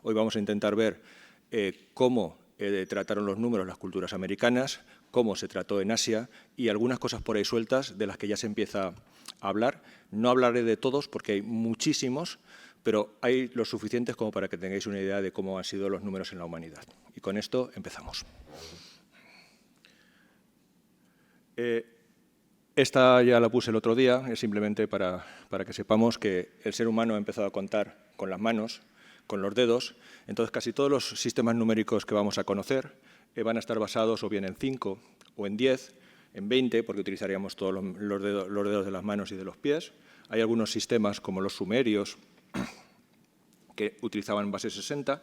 Hoy vamos a intentar ver cómo trataron los números las culturas americanas, cómo se trató en Asia y algunas cosas por ahí sueltas de las que ya se empieza a hablar. No hablaré de todos porque hay muchísimos, pero hay los suficientes como para que tengáis una idea de cómo han sido los números en la humanidad. Y con esto empezamos. Esta ya la puse el otro día, es simplemente para que sepamos que el ser humano ha empezado a contar con las manos, con los dedos. Entonces, casi todos los sistemas numéricos que vamos a conocer van a estar basados o bien en 5 o en 10, en 20, porque utilizaríamos todos los dedos de las manos y de los pies. Hay algunos sistemas, como los sumerios, que utilizaban base 60,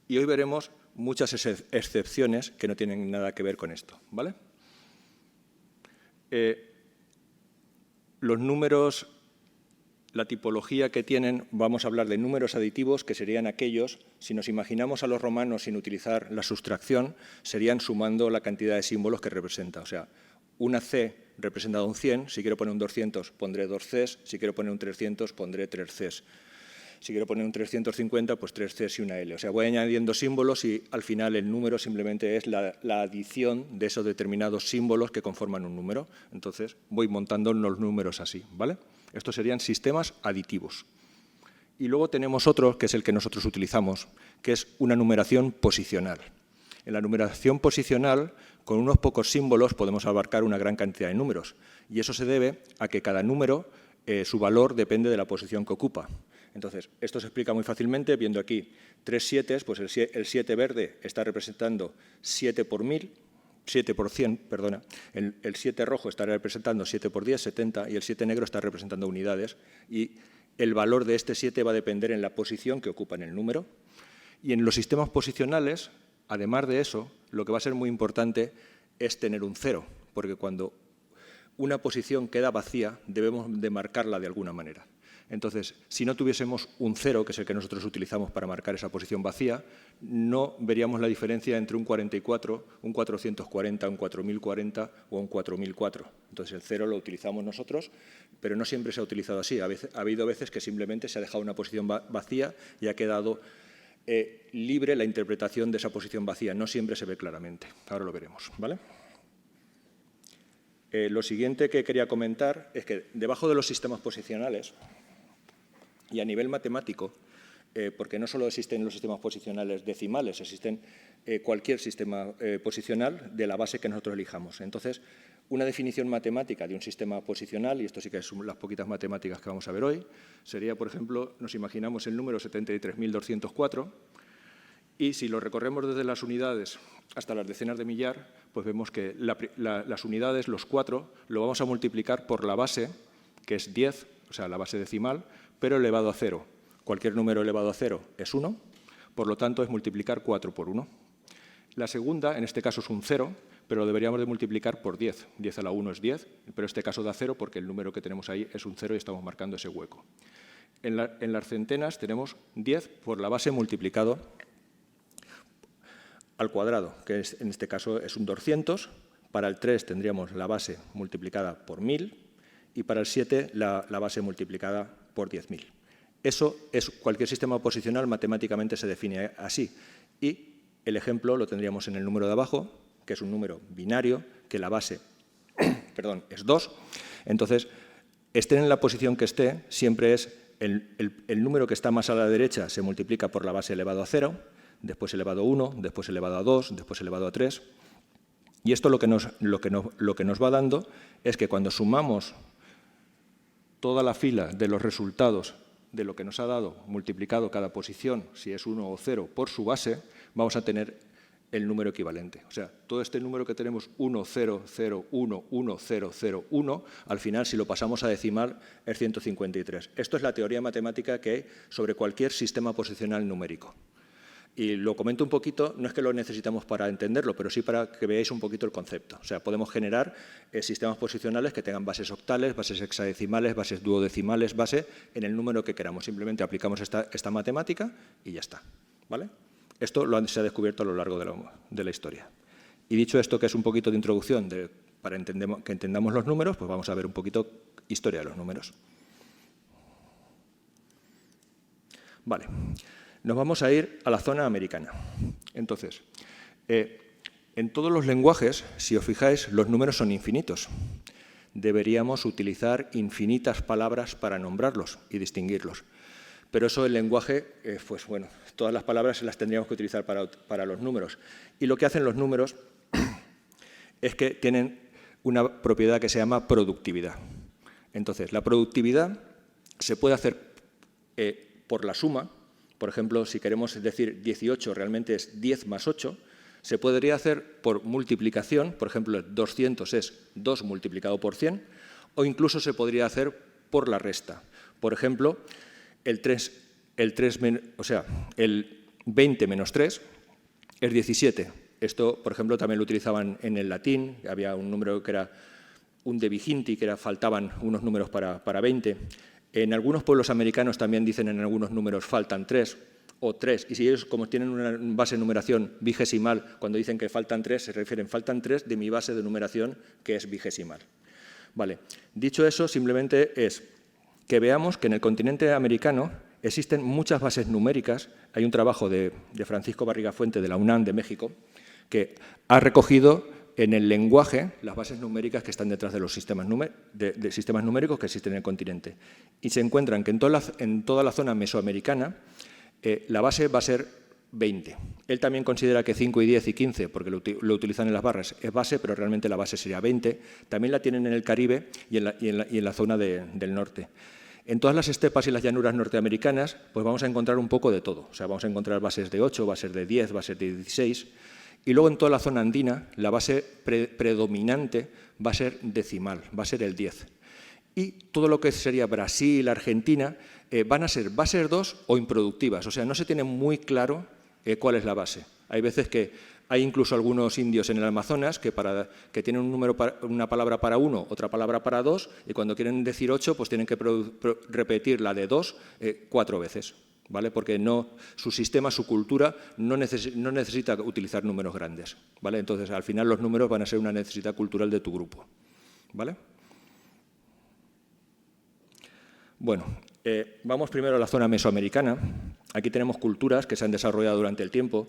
y hoy veremos muchas excepciones que no tienen nada que ver con esto, ¿vale? Los números, la tipología que tienen, vamos a hablar de números aditivos, que serían aquellos, si nos imaginamos a los romanos sin utilizar la sustracción, serían sumando la cantidad de símbolos que representa. O sea, una C representa un 100, si quiero poner un 200 pondré 2 Cs, si quiero poner un 300 pondré 3 Cs. Si quiero poner un 350, pues 3 Cs y una L. O sea, voy añadiendo símbolos y al final el número simplemente es la adición de esos determinados símbolos que conforman un número. Entonces, voy montando los números así, ¿vale? Estos serían sistemas aditivos. Y luego tenemos otro, que es el que nosotros utilizamos, que es una numeración posicional. En la numeración posicional, con unos pocos símbolos podemos abarcar una gran cantidad de números. Y eso se debe a que cada número, su valor depende de la posición que ocupa. Entonces, esto se explica muy fácilmente viendo aquí 3 7, pues el 7 verde está representando 7 por 1000, 7 por 100, perdona. El 7 rojo está representando 7 por 10, 70, y el 7 negro está representando unidades. Y el valor de este 7 va a depender en la posición que ocupa en el número. Y en los sistemas posicionales, además de eso, lo que va a ser muy importante es tener un 0, porque cuando una posición queda vacía, debemos de marcarla de alguna manera. Entonces, si no tuviésemos un 0, que es el que nosotros utilizamos para marcar esa posición vacía, no veríamos la diferencia entre un 44, un 440, un 4040 o un 4004. Entonces, el 0 lo utilizamos nosotros, pero no siempre se ha utilizado así. Ha habido veces que simplemente se ha dejado una posición vacía y ha quedado libre la interpretación de esa posición vacía. No siempre se ve claramente. Ahora lo veremos, ¿vale? Lo siguiente que quería comentar es que debajo de los sistemas posicionales y a nivel matemático, porque no solo existen los sistemas posicionales decimales, existen cualquier sistema posicional de la base que nosotros elijamos. Entonces, una definición matemática de un sistema posicional, y esto sí que son las poquitas matemáticas que vamos a ver hoy, sería, por ejemplo, nos imaginamos el número 73.204, y si lo recorremos desde las unidades hasta las decenas de millar, pues vemos que las unidades, los 4, lo vamos a multiplicar por la base, que es 10, o sea, la base decimal, pero elevado a 0. Cualquier número elevado a 0 es 1, por lo tanto es multiplicar 4 por 1. La segunda, en este caso, es un 0, pero lo deberíamos de multiplicar por 10. 10 a la 1 es 10, pero en este caso da 0 porque el número que tenemos ahí es un 0 y estamos marcando ese hueco. En las centenas tenemos 10 por la base multiplicado al cuadrado, que en este caso es un 200. Para el 3 tendríamos la base multiplicada por 1000 y para el 7 la base multiplicada por 10.000. Eso es cualquier sistema posicional, matemáticamente se define así. Y el ejemplo lo tendríamos en el número de abajo, que es un número binario, que la base es 2. Entonces, esté en la posición que esté, siempre es el número que está más a la derecha se multiplica por la base elevado a 0, después elevado a 1, después elevado a 2, después elevado a 3. Y esto lo que nos va dando es que cuando sumamos toda la fila de los resultados de lo que nos ha dado multiplicado cada posición, si es 1 o 0, por su base, vamos a tener el número equivalente. O sea, todo este número que tenemos 1, 0, 0, 1, 1, 0, 0, 1, al final, si lo pasamos a decimal, es 153. Esto es la teoría matemática que hay sobre cualquier sistema posicional numérico. Y lo comento un poquito, no es que lo necesitamos para entenderlo, pero sí para que veáis un poquito el concepto. O sea, podemos generar sistemas posicionales que tengan bases octales, bases hexadecimales, bases duodecimales, base en el número que queramos. Simplemente aplicamos esta matemática y ya está, ¿vale? Esto se ha descubierto a lo largo de la historia. Y dicho esto, que es un poquito de introducción para que entendamos los números, pues vamos a ver un poquito historia de los números. Vale. Nos vamos a ir a la zona americana. Entonces, en todos los lenguajes, si os fijáis, los números son infinitos. Deberíamos utilizar infinitas palabras para nombrarlos y distinguirlos. Pero eso el lenguaje, pues bueno, todas las palabras las tendríamos que utilizar para los números. Y lo que hacen los números es que tienen una propiedad que se llama productividad. Entonces, la productividad se puede hacer por la suma. Por ejemplo, si queremos decir 18 realmente es 10 más 8, se podría hacer por multiplicación. Por ejemplo, 200 es 2 multiplicado por 100, o incluso se podría hacer por la resta. Por ejemplo, el 20 menos 3 es 17. Esto, por ejemplo, también lo utilizaban en el latín. Había un número que era un de Viginti, que faltaban unos números para 20. En algunos pueblos americanos también dicen en algunos números faltan 3 o 3. Y si ellos, como tienen una base de numeración vigesimal, cuando dicen que faltan 3, se refieren faltan 3 de mi base de numeración, que es vigesimal. Vale. Dicho eso, simplemente es que veamos que en el continente americano existen muchas bases numéricas. Hay un trabajo de Francisco Barriga-Fuente de la UNAM de México que ha recogido en el lenguaje las bases numéricas que están detrás de los sistemas numéricos que existen en el continente. Y se encuentran que en toda la zona mesoamericana la base va a ser 20. Él también considera que 5 y 10 y 15, porque lo utilizan en las barras, es base, pero realmente la base sería 20. También la tienen en el Caribe y en la zona del norte. En todas las estepas y las llanuras norteamericanas, pues vamos a encontrar un poco de todo. O sea, vamos a encontrar bases de 8, bases de 10, bases de 16. Y luego en toda la zona andina, la base predominante va a ser decimal, va a ser el 10. Y todo lo que sería Brasil, Argentina, van a ser bases 2 o improductivas. O sea, no se tiene muy claro cuál es la base. Hay veces que hay incluso algunos indios en el Amazonas que tienen una palabra para 1, otra palabra para 2, y cuando quieren decir 8, pues tienen que repetir la de 2 4 veces. ¿Vale? Porque su sistema, su cultura, no necesita utilizar números grandes. ¿Vale? Entonces, al final, los números van a ser una necesidad cultural de tu grupo. ¿Vale? Bueno, vamos primero a la zona mesoamericana. Aquí tenemos culturas que se han desarrollado durante el tiempo.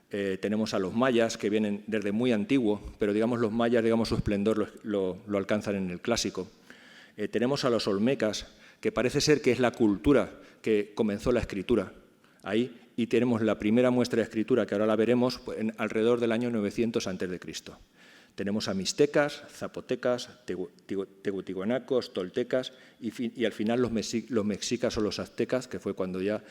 Tenemos a los mayas, que vienen desde muy antiguo, pero digamos los mayas, digamos su esplendor lo alcanzan en el clásico. Tenemos a los olmecas, que parece ser que es la cultura que comenzó la escritura ahí, y tenemos la primera muestra de escritura, que ahora la veremos, alrededor del año 900 a.C. Tenemos a mixtecas, zapotecas, teotihuanacos, toltecas y al final los mexicas o los aztecas, que fue cuando ya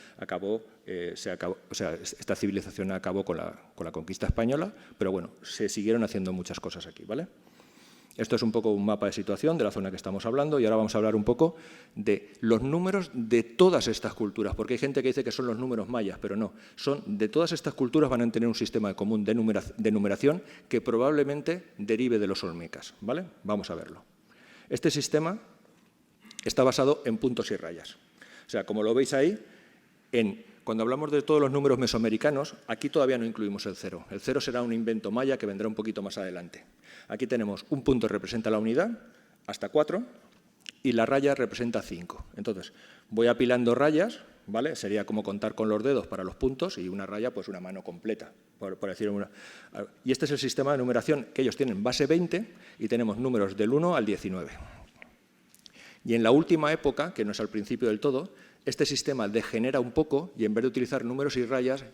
esta civilización acabó con la conquista española, pero bueno, se siguieron haciendo muchas cosas aquí, ¿vale? Esto es un poco un mapa de situación de la zona que estamos hablando y ahora vamos a hablar un poco de los números de todas estas culturas, porque hay gente que dice que son los números mayas, pero no, son de todas estas culturas van a tener un sistema común de numeración que probablemente derive de los olmecas, ¿vale? Vamos a verlo. Este sistema está basado en puntos y rayas. O sea, como lo veis ahí, cuando hablamos de todos los números mesoamericanos, aquí todavía no incluimos el 0. El 0 será un invento maya que vendrá un poquito más adelante. Aquí tenemos un punto que representa la unidad, hasta 4, y la raya representa 5. Entonces, voy apilando rayas, ¿vale? Sería como contar con los dedos para los puntos y una raya, pues una mano completa, por decir una. Y este es el sistema de numeración que ellos tienen base 20 y tenemos números del 1 al 19. Y en la última época, que no es al principio del todo, este sistema degenera un poco y en vez de utilizar números y rayas, en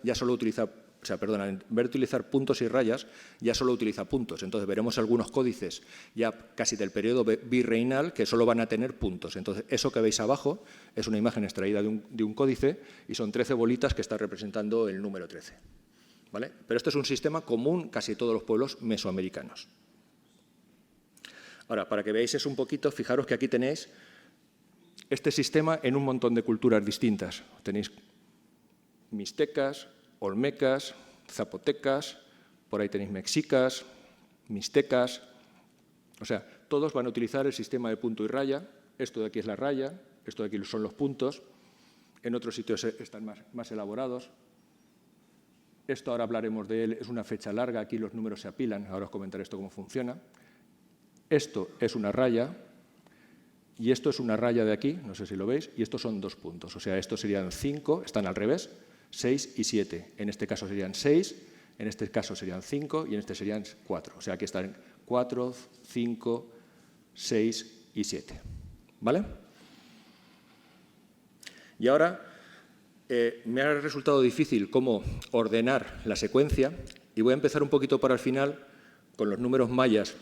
vez de utilizar puntos y rayas, ya solo utiliza puntos. Entonces veremos algunos códices ya casi del periodo virreinal que solo van a tener puntos. Entonces eso que veis abajo es una imagen extraída de un códice y son 13 bolitas que está representando el número 13. ¿Vale? Pero este es un sistema común casi todos los pueblos mesoamericanos. Ahora, para que veáis eso un poquito, fijaros que aquí tenéis este sistema en un montón de culturas distintas. Tenéis mixtecas, olmecas, zapotecas, por ahí tenéis mexicas, mixtecas. O sea, todos van a utilizar el sistema de punto y raya. Esto de aquí es la raya, esto de aquí son los puntos. En otros sitios están más elaborados. Esto ahora hablaremos de él, es una fecha larga, aquí los números se apilan, ahora os comentaré esto cómo funciona. Esto es una raya. Y esto es una raya de aquí, no sé si lo veis, y estos son 2 puntos. O sea, estos serían 5, están al revés, 6 y 7. En este caso serían 6, en este caso serían 5 y en este serían 4. O sea, aquí están 4, 5, 6 y 7. ¿Vale? Y ahora me ha resultado difícil cómo ordenar la secuencia y voy a empezar un poquito para el final con los números mayas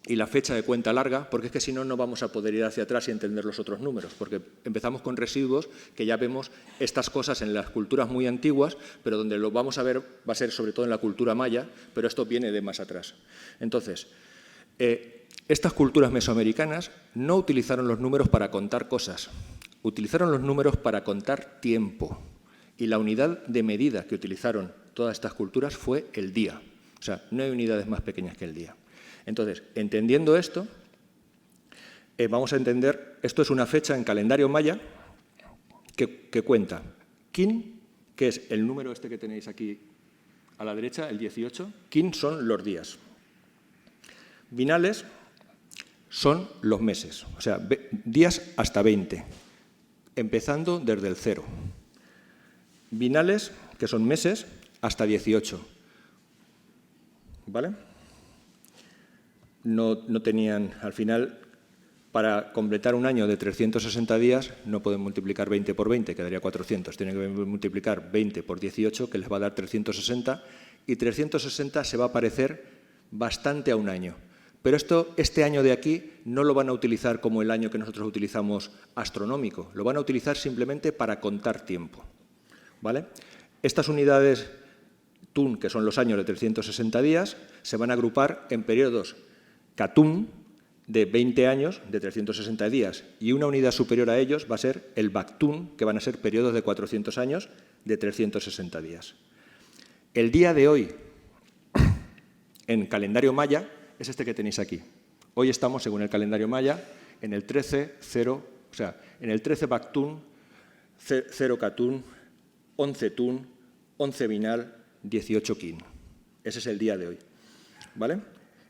y la fecha de cuenta larga, porque es que si no, no vamos a poder ir hacia atrás y entender los otros números, porque empezamos con residuos que ya vemos estas cosas en las culturas muy antiguas, pero donde lo vamos a ver va a ser sobre todo en la cultura maya, pero esto viene de más atrás. Entonces, estas culturas mesoamericanas no utilizaron los números para contar cosas, utilizaron los números para contar tiempo. Y la unidad de medida que utilizaron todas estas culturas fue el día. O sea, no hay unidades más pequeñas que el día. Entonces, entendiendo esto, vamos a entender, esto es una fecha en calendario maya que cuenta Kin, que es el número este que tenéis aquí a la derecha, el 18. Kin son los días. Binales son los meses, o sea, días hasta 20, empezando desde el 0. Binales, que son meses, hasta 18. ¿Vale? No tenían, al final, para completar un año de 360 días, no pueden multiplicar 20 por 20, quedaría 400. Tienen que multiplicar 20 por 18, que les va a dar 360, y 360 se va a parecer bastante a un año. Pero este año de aquí no lo van a utilizar como el año que nosotros utilizamos astronómico, lo van a utilizar simplemente para contar tiempo. ¿Vale? Estas unidades TUN, que son los años de 360 días, se van a agrupar en periodos CATUN de 20 años de 360 días y una unidad superior a ellos va a ser el BACTUN, que van a ser periodos de 400 años de 360 días. El día de hoy, en calendario maya, es este que tenéis aquí. Hoy estamos, según el calendario maya, en el 13-0, o sea, en el 13 BACTUN, 0 CATUN, 11 TUN, 11 binal, 18 Kin. Ese es el día de hoy. ¿Vale?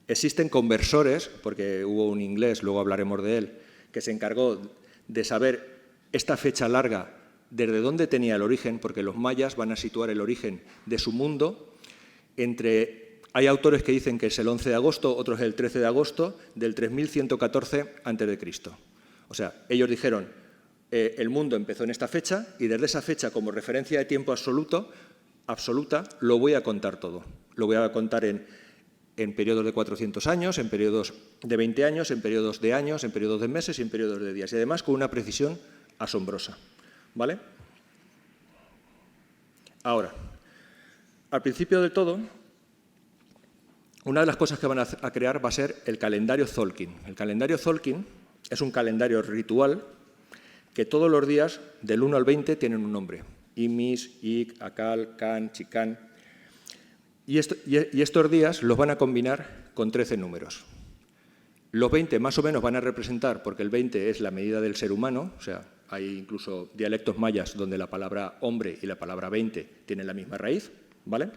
Existen conversores, porque hubo un inglés, luego hablaremos de él, que se encargó de saber esta fecha larga, desde dónde tenía el origen, porque los mayas van a situar el origen de su mundo entre... Hay autores que dicen que es el 11 de agosto, otros el 13 de agosto del 3114 a.C. O sea, ellos dijeron, el mundo empezó en esta fecha y desde esa fecha, como referencia de tiempo absoluta, lo voy a contar todo. Lo voy a contar en periodos de 400 años, en periodos de 20 años, en periodos de años, en periodos de meses y en periodos de días. Y además con una precisión asombrosa. ¿Vale? Ahora, al principio de todo, una de las cosas que van a crear va a ser el calendario Tzolk'in. El calendario Tzolk'in es un calendario ritual que todos los días, del 1 al 20, tienen un nombre. Imis, Ik, Akal, Kan, Chikán. Y estos días los van a combinar con 13 números. Los 20 más o menos van a representar, porque el 20 es la medida del ser humano, o sea, hay incluso dialectos mayas donde la palabra hombre y la palabra 20 tienen la misma raíz, ¿vale?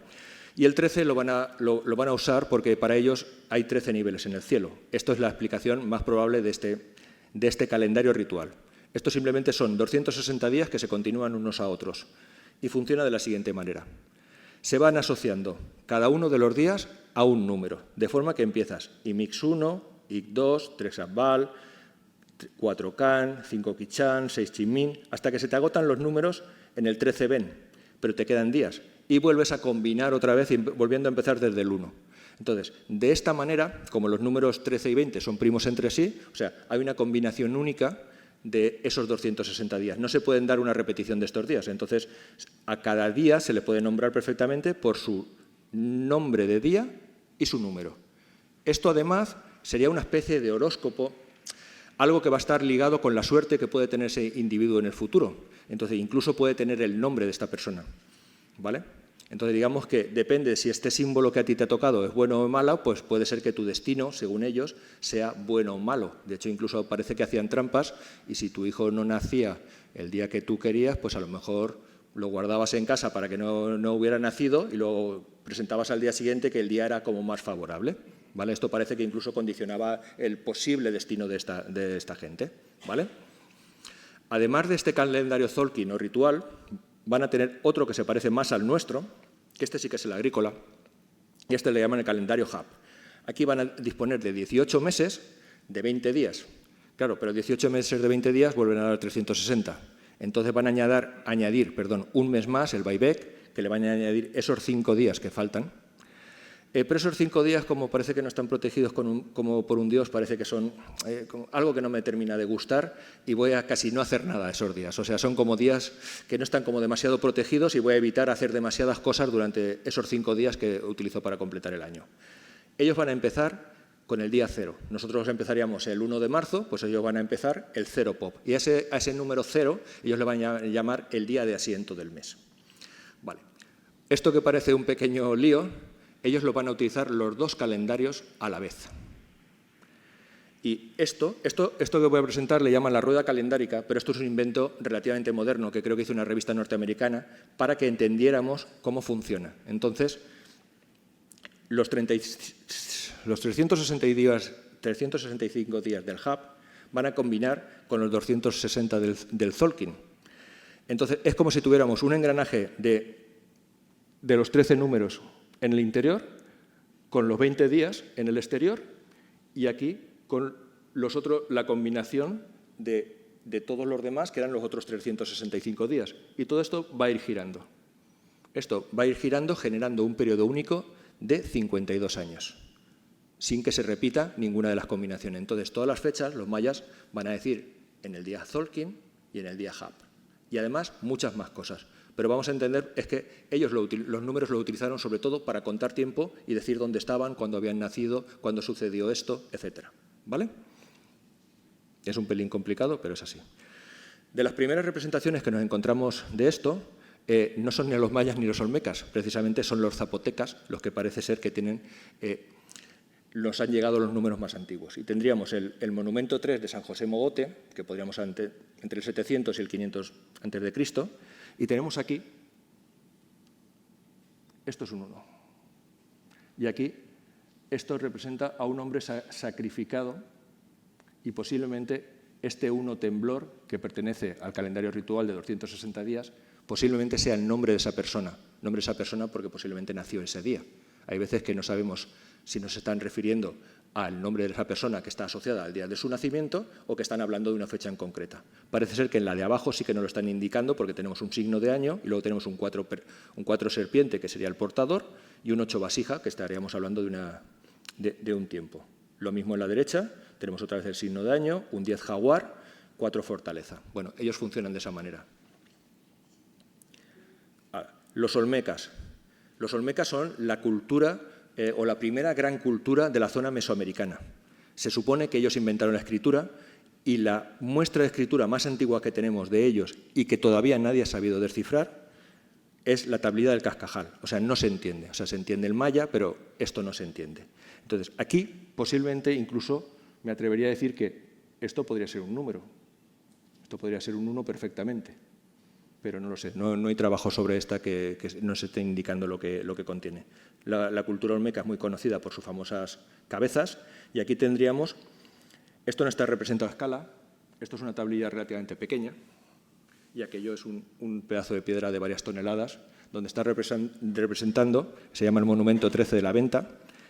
Y el 13 lo van a usar porque para ellos hay 13 niveles en el cielo. Esto es la explicación más probable de este calendario ritual. Esto simplemente son 260 días que se continúan unos a otros y funciona de la siguiente manera. Se van asociando cada uno de los días a un número, de forma que empiezas Imix 1, Ik 2, 3 Abbal, 4 Kan, 5 Kichán, 6 Chimín, hasta que se te agotan los números en el 13 Ben, pero te quedan días. Y vuelves a combinar otra vez, volviendo a empezar desde el 1. Entonces, de esta manera, como los números 13 y 20 son primos entre sí, o sea, hay una combinación única de esos 260 días. No se pueden dar una repetición de estos días. Entonces, a cada día se le puede nombrar perfectamente por su nombre de día y su número. Esto, además, sería una especie de horóscopo, algo que va a estar ligado con la suerte que puede tener ese individuo en el futuro. Entonces, incluso puede tener el nombre de esta persona. ¿Vale? Entonces, digamos que depende si este símbolo que a ti te ha tocado es bueno o malo, pues puede ser que tu destino, según ellos, sea bueno o malo. De hecho, incluso parece que hacían trampas y si tu hijo no nacía el día que tú querías, pues a lo mejor lo guardabas en casa para que no hubiera nacido y luego presentabas al día siguiente que el día era como más favorable. ¿Vale? Esto parece que incluso condicionaba el posible destino de esta gente. ¿Vale? Además de este calendario Tzolk'in o ritual, van a tener otro que se parece más al nuestro, que este sí que es el agrícola, y este le llaman el calendario HAP. Aquí van a disponer de 18 meses de 20 días. Claro, pero 18 meses de 20 días vuelven a dar 360. Entonces van a añadir un mes más, el buyback, que le van a añadir esos 5 días que faltan. Pero esos 5 días, como parece que no están protegidos como por un dios, parece que son algo que no me termina de gustar y voy a casi no hacer nada esos días. O sea, son como días que no están como demasiado protegidos y voy a evitar hacer demasiadas cosas durante esos 5 días que utilizo para completar el año. Ellos van a empezar con el día 0. Nosotros empezaríamos el 1 de marzo, pues ellos van a empezar el 0 pop. Y a ese número 0 ellos le van a llamar el día de asiento del mes. Vale. Esto que parece un pequeño lío, ellos lo van a utilizar los dos calendarios a la vez. Y esto que voy a presentar le llaman la rueda calendárica, pero esto es un invento relativamente moderno que creo que hizo una revista norteamericana para que entendiéramos cómo funciona. Entonces, los 365 días del HAP van a combinar con los 260 del Tzolk'in. Entonces, es como si tuviéramos un engranaje de los 13 números en el interior, con los 20 días en el exterior, y aquí con la combinación de todos los demás, que eran los otros 365 días. Y todo esto va a ir girando. Esto va a ir girando generando un periodo único de 52 años, sin que se repita ninguna de las combinaciones. Entonces, todas las fechas, los mayas van a decir en el día Tzolk'in y en el día HAP. Y además, muchas más cosas. Pero vamos a entender es que ellos los números lo utilizaron sobre todo para contar tiempo y decir dónde estaban, cuándo habían nacido, cuándo sucedió esto, etc. ¿Vale? Es un pelín complicado, pero es así. De las primeras representaciones que nos encontramos de esto, no son ni los mayas ni los olmecas, precisamente son los zapotecas los que parece ser que tienen, los han llegado los números más antiguos. Y tendríamos el monumento 3 de San José Mogote, que podríamos entre el 700 y el 500 a.C., y tenemos aquí, esto es un 1. Y aquí, esto representa a un hombre sacrificado y posiblemente este 1 temblor, que pertenece al calendario ritual de 260 días, posiblemente sea el nombre de esa persona. Nombre de esa persona porque posiblemente nació ese día. Hay veces que no sabemos si nos están refiriendo al nombre de esa persona que está asociada al día de su nacimiento o que están hablando de una fecha en concreta. Parece ser que en la de abajo sí que nos lo están indicando porque tenemos un signo de año y luego tenemos un 4 serpiente, que sería el portador, y un 8 vasija, que estaríamos hablando de un tiempo. Lo mismo en la derecha, tenemos otra vez el signo de año, un 10 jaguar, 4 fortaleza. Bueno, ellos funcionan de esa manera. Ahora, los olmecas. Los olmecas son la cultura o la primera gran cultura de la zona mesoamericana. Se supone que ellos inventaron la escritura y la muestra de escritura más antigua que tenemos de ellos y que todavía nadie ha sabido descifrar es la tablilla del Cascajal. O sea, no se entiende. O sea, se entiende el maya, pero esto no se entiende. Entonces, aquí posiblemente incluso me atrevería a decir que esto podría ser un número. Esto podría ser un 1 perfectamente. Pero no lo sé, no hay trabajo sobre esta que nos esté indicando lo que contiene. La cultura olmeca es muy conocida por sus famosas cabezas y aquí tendríamos, esto no está representado a escala, esto es una tablilla relativamente pequeña y aquello es un pedazo de piedra de varias toneladas donde está representando, se llama el monumento 13 de la Venta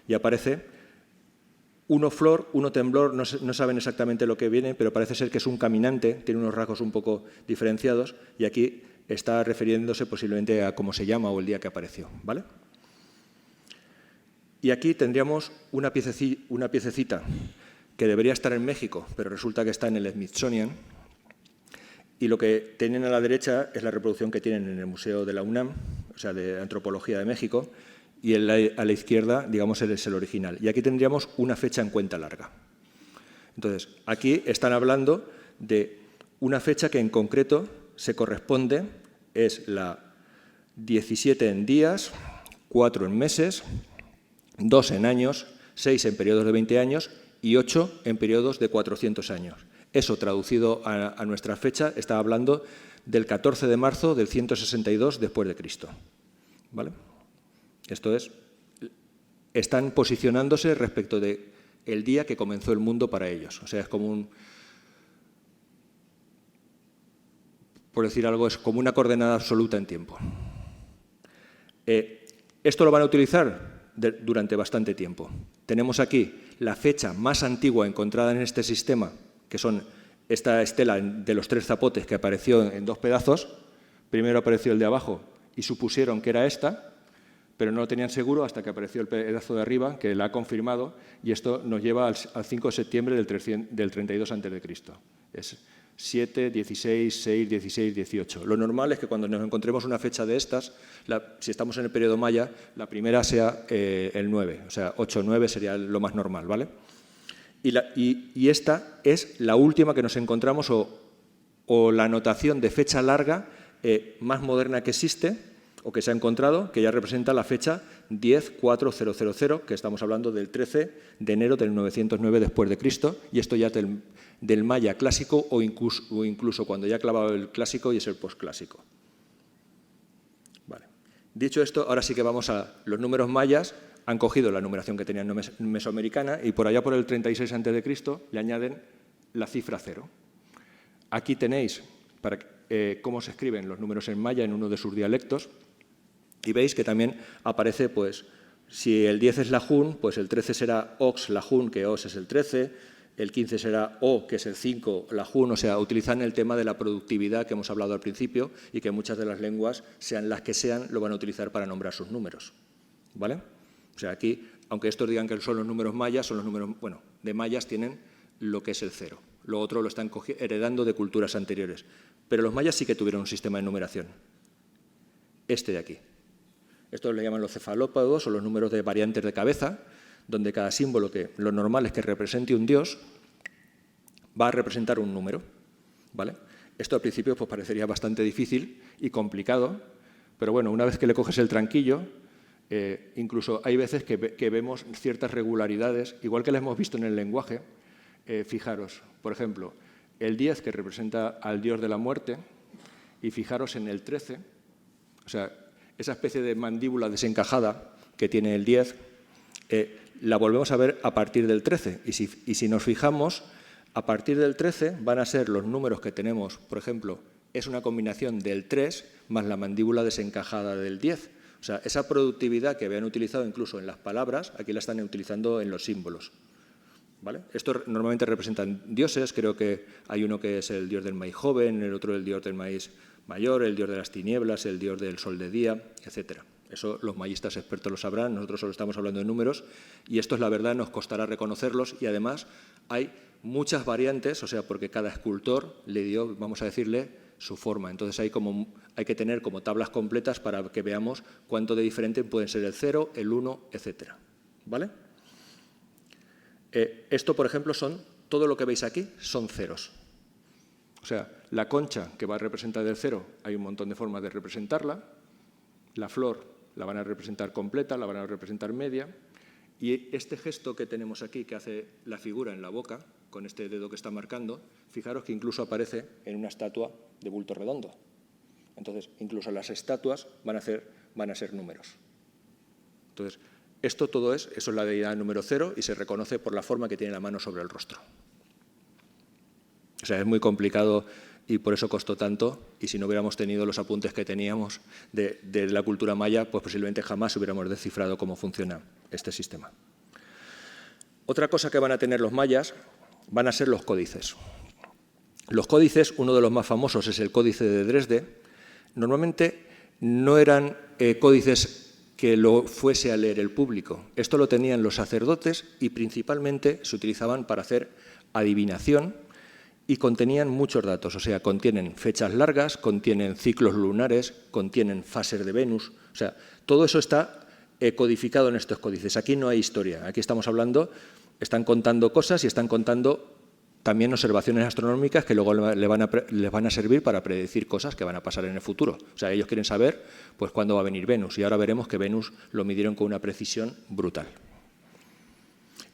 y aparece 1 flor, 1 temblor, no saben exactamente lo que viene, pero parece ser que es un caminante, tiene unos rasgos un poco diferenciados y aquí está refiriéndose posiblemente a cómo se llama o el día que apareció, ¿vale? Y aquí tendríamos una piececita que debería estar en México, pero resulta que está en el Smithsonian y lo que tienen a la derecha es la reproducción que tienen en el Museo de la UNAM, o sea, de Antropología de México, y a la izquierda, digamos, es el original. Y aquí tendríamos una fecha en cuenta larga. Entonces, aquí están hablando de una fecha que en concreto se corresponde, es la 17 en días, 4 en meses, 2 en años, 6 en periodos de 20 años y 8 en periodos de 400 años. Eso, traducido a nuestra fecha, está hablando del 14 de marzo del 162 después de Cristo. ¿Vale? Esto es, están posicionándose respecto de el día que comenzó el mundo para ellos. O sea, es como por decir algo, es como una coordenada absoluta en tiempo. Esto lo van a utilizar durante bastante tiempo. Tenemos aquí la fecha más antigua encontrada en este sistema, que son esta estela de los 3 zapotes que apareció en 2 pedazos. Primero apareció el de abajo y supusieron que era esta, pero no lo tenían seguro hasta que apareció el pedazo de arriba, que la ha confirmado, y esto nos lleva al 5 de septiembre del 32 a.C. Es 7, 16, 6, 16, 18. Lo normal es que cuando nos encontremos una fecha de estas, si estamos en el periodo maya, la primera sea el 9, o sea, 8 o 9 sería lo más normal, ¿vale? Y esta es la última que nos encontramos o la notación de fecha larga más moderna que existe o que se ha encontrado, que ya representa la fecha 10-4-0-0-0, que estamos hablando del 13 de enero del 909 después de Cristo, y esto ya del maya clásico o incluso cuando ya ha clavado el clásico y es el posclásico. Vale. Dicho esto, ahora sí que vamos a los números mayas. Han cogido la numeración que tenían mesoamericana y por allá por el 36 a.C. le añaden la cifra 0. Aquí tenéis cómo se escriben los números en maya en uno de sus dialectos y veis que también aparece, pues, si el 10 es Lajún, pues el 13 será Ox Lajún, que Os es el 13, el 15 será O, que es el 5 Lajún, o sea, utilizan el tema de la productividad que hemos hablado al principio y que muchas de las lenguas, sean las que sean, lo van a utilizar para nombrar sus números, ¿vale? O sea, aquí, aunque estos digan que son los números mayas, son los números, bueno, de mayas tienen lo que es el 0. Lo otro lo están heredando de culturas anteriores. Pero los mayas sí que tuvieron un sistema de numeración. Este de aquí. Estos le llaman los cefalópodos o los números de variantes de cabeza, donde cada símbolo, que lo normal es que represente un dios, va a representar un número, ¿vale? Esto al principio pues parecería bastante difícil y complicado, pero bueno, una vez que le coges el tranquillo, incluso hay veces que vemos ciertas regularidades, igual que las hemos visto en el lenguaje. Fijaros, por ejemplo, el 10 que representa al dios de la muerte, y fijaros en el 13, o sea, esa especie de mandíbula desencajada que tiene el 10, la volvemos a ver a partir del 13. Y si nos fijamos, a partir del 13 van a ser los números que tenemos, por ejemplo, es una combinación del 3 más la mandíbula desencajada del 10. O sea, esa productividad que habían utilizado incluso en las palabras, aquí la están utilizando en los símbolos, ¿vale? Esto normalmente representan dioses, creo que hay uno que es el dios del maíz joven, el otro el dios del maíz mayor, el dios de las tinieblas, el dios del sol de día, etc. Eso los mayistas expertos lo sabrán, nosotros solo estamos hablando de números y estos, la verdad, nos costará reconocerlos y además hay muchas variantes, o sea, porque cada escultor le dio, vamos a decirle, su forma. Entonces hay que tener como tablas completas para que veamos cuánto de diferente pueden ser el 0, el 1, etc. ¿Vale? Esto, por ejemplo, todo lo que veis aquí son ceros. O sea, la concha que va a representar el 0, hay un montón de formas de representarla. La flor la van a representar completa, la van a representar media. Y este gesto que tenemos aquí, que hace la figura en la boca, con este dedo que está marcando, fijaros que incluso aparece en una estatua de bulto redondo. Entonces, incluso las estatuas van a ser números. Entonces, eso es la deidad número 0 y se reconoce por la forma que tiene la mano sobre el rostro. O sea, es muy complicado y por eso costó tanto, y si no hubiéramos tenido los apuntes que teníamos de la cultura maya, pues posiblemente jamás hubiéramos descifrado cómo funciona este sistema. Otra cosa que van a tener los mayas van a ser los códices. Los códices, uno de los más famosos es el Códice de Dresde. Normalmente no eran códices que lo fuese a leer el público. Esto lo tenían los sacerdotes y principalmente se utilizaban para hacer adivinación y contenían muchos datos, o sea, contienen fechas largas, contienen ciclos lunares, contienen fases de Venus, o sea, todo eso está codificado en estos códices. Aquí no hay historia, aquí estamos hablando, están contando cosas y están contando también observaciones astronómicas que luego les van a servir para predecir cosas que van a pasar en el futuro. O sea, ellos quieren saber pues cuándo va a venir Venus y ahora veremos que Venus lo midieron con una precisión brutal.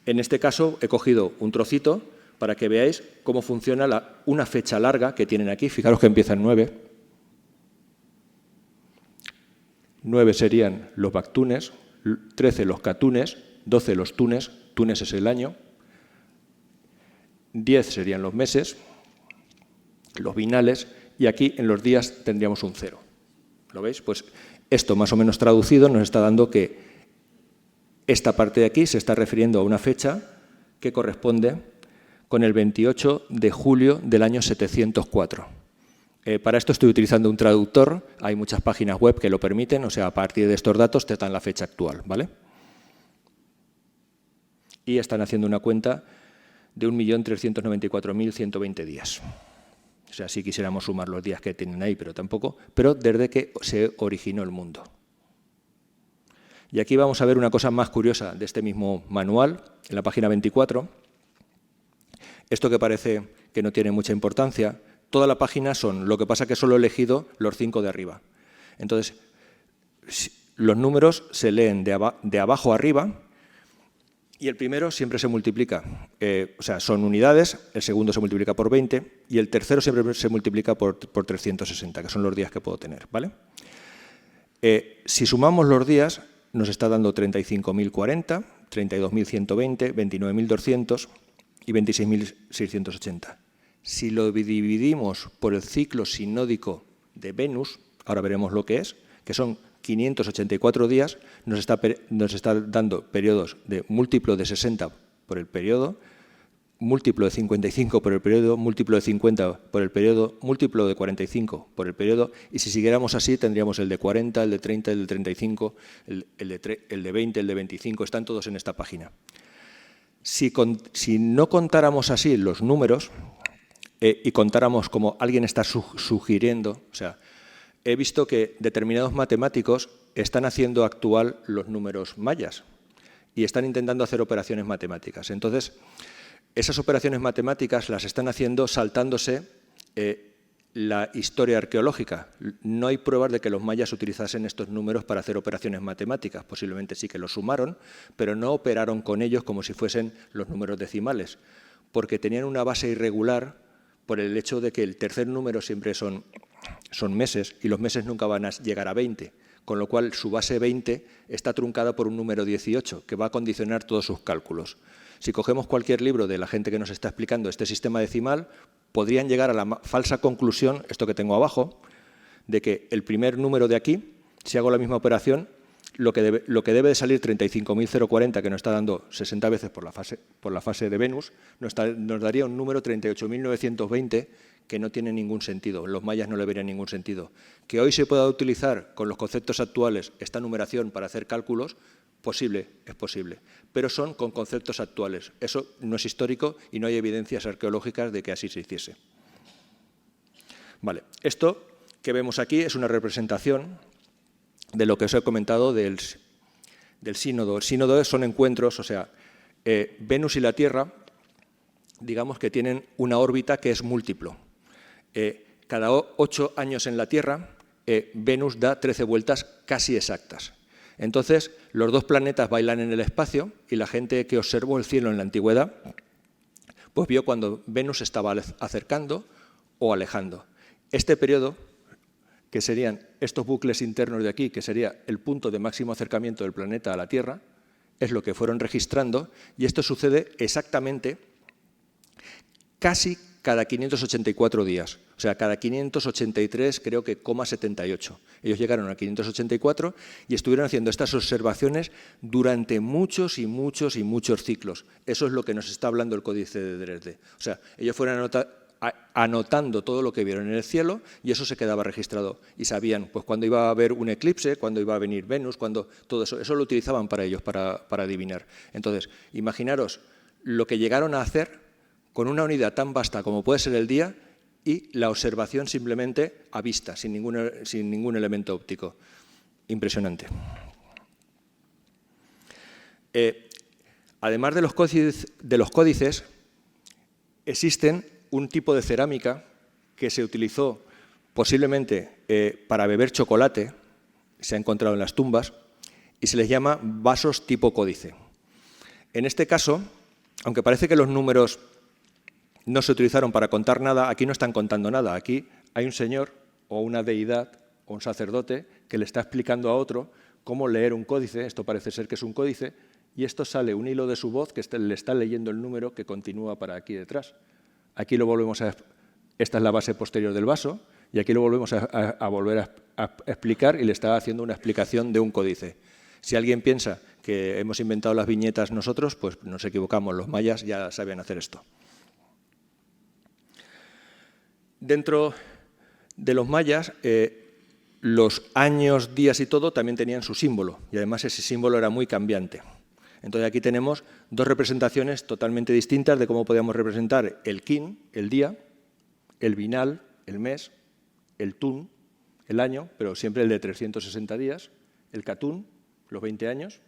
En este caso he cogido un trocito para que veáis cómo funciona una fecha larga que tienen aquí. Fijaros que empieza en 9. 9 serían los bactunes, 13 los catunes, 12 los tunes, tunes es el año, 10 serían los meses, los binales y aquí en los días tendríamos un 0. ¿Lo veis? Pues esto más o menos traducido nos está dando que esta parte de aquí se está refiriendo a una fecha que corresponde con el 28 de julio del año 704. Para esto estoy utilizando un traductor, hay muchas páginas web que lo permiten, o sea, a partir de estos datos te dan la fecha actual, ¿vale? Y están haciendo una cuenta de 1.394.120 días. O sea, si quisiéramos sumar los días que tienen ahí, pero tampoco, pero desde que se originó el mundo. Y aquí vamos a ver una cosa más curiosa de este mismo manual, en la página 24. Esto que parece que no tiene mucha importancia, toda la página son, lo que pasa que solo he elegido los 5 de arriba. Entonces, los números se leen de abajo a arriba y el primero siempre se multiplica, o sea, son unidades, el segundo se multiplica por 20 y el tercero siempre se multiplica por 360, que son los días que puedo tener, ¿vale? Si sumamos los días, nos está dando 35.040, 32.120, 29.200 y 26.680. Si lo dividimos por el ciclo sinódico de Venus, ahora veremos lo que es, que son 584 días, nos está dando periodos de múltiplo de 60 por el periodo, múltiplo de 55 por el periodo, múltiplo de 50 por el periodo, múltiplo de 45 por el periodo, y si siguiéramos así tendríamos el de 40, el de 30, el de 35, el de 20, el de 25, están todos en esta página. Si no contáramos así los números y contáramos como alguien está sugiriendo, o sea, he visto que determinados matemáticos están haciendo actual los números mayas y están intentando hacer operaciones matemáticas. Entonces, esas operaciones matemáticas las están haciendo saltándose la historia arqueológica. No hay pruebas de que los mayas utilizasen estos números para hacer operaciones matemáticas. Posiblemente sí que los sumaron, pero no operaron con ellos como si fuesen los números decimales, porque tenían una base irregular por el hecho de que el tercer número siempre son meses y los meses nunca van a llegar a 20, con lo cual su base 20 está truncada por un número 18, que va a condicionar todos sus cálculos. Si cogemos cualquier libro de la gente que nos está explicando este sistema decimal, podrían llegar a la falsa conclusión, esto que tengo abajo, de que el primer número de aquí, si hago la misma operación, lo que debe de salir 35.040, que nos está dando 60 veces por la fase de Venus, nos daría un número 38.920, que no tiene ningún sentido, los mayas no le verían ningún sentido. Que hoy se pueda utilizar con los conceptos actuales esta numeración para hacer cálculos, es posible, pero son con conceptos actuales. Eso no es histórico y no hay evidencias arqueológicas de que así se hiciese. Vale, esto que vemos aquí es una representación de lo que os he comentado del sínodo. El sínodo son encuentros, o sea, Venus y la Tierra, digamos que tienen una órbita que es múltiplo. Cada 8 años en la Tierra, Venus da 13 vueltas casi exactas. Entonces, los dos planetas bailan en el espacio y la gente que observó el cielo en la antigüedad pues vio cuando Venus estaba acercando o alejando. Este periodo, que serían estos bucles internos de aquí, que sería el punto de máximo acercamiento del planeta a la Tierra, es lo que fueron registrando, y esto sucede exactamente casi cada 584 días. O sea, cada 583, creo que, 78. Ellos llegaron a 584 y estuvieron haciendo estas observaciones durante muchos y muchos y muchos ciclos. Eso es lo que nos está hablando el Códice de Dresde. O sea, ellos fueron anotando todo lo que vieron en el cielo y eso se quedaba registrado. Y sabían pues cuándo iba a haber un eclipse, cuándo iba a venir Venus, todo eso. Eso lo utilizaban para ellos, para adivinar. Entonces, imaginaros lo que llegaron a hacer con una unidad tan vasta como puede ser el día y la observación simplemente a vista, sin ningún elemento óptico. Impresionante. Además de los códices, existen un tipo de cerámica que se utilizó posiblemente para beber chocolate, se ha encontrado en las tumbas, y se les llama vasos tipo códice. En este caso, aunque parece que los números no se utilizaron para contar nada, aquí no están contando nada. Aquí hay un señor o una deidad o un sacerdote que le está explicando a otro cómo leer un códice, esto parece ser que es un códice, y esto sale un hilo de su voz que le está leyendo el número que continúa para aquí detrás. Aquí lo volvemos a... Esta es la base posterior del vaso Y aquí lo volvemos a volver a explicar y le está haciendo una explicación de un códice. Si alguien piensa que hemos inventado las viñetas nosotros, pues nos equivocamos. Los mayas ya sabían hacer esto. Dentro de los mayas, los años, días y todo también tenían su símbolo. Y además ese símbolo era muy cambiante. Entonces aquí tenemos dos representaciones totalmente distintas de cómo podíamos representar el kin, el día, el binal, el mes, el tun, el año, pero siempre el de 360 días, el katun, los 20 años,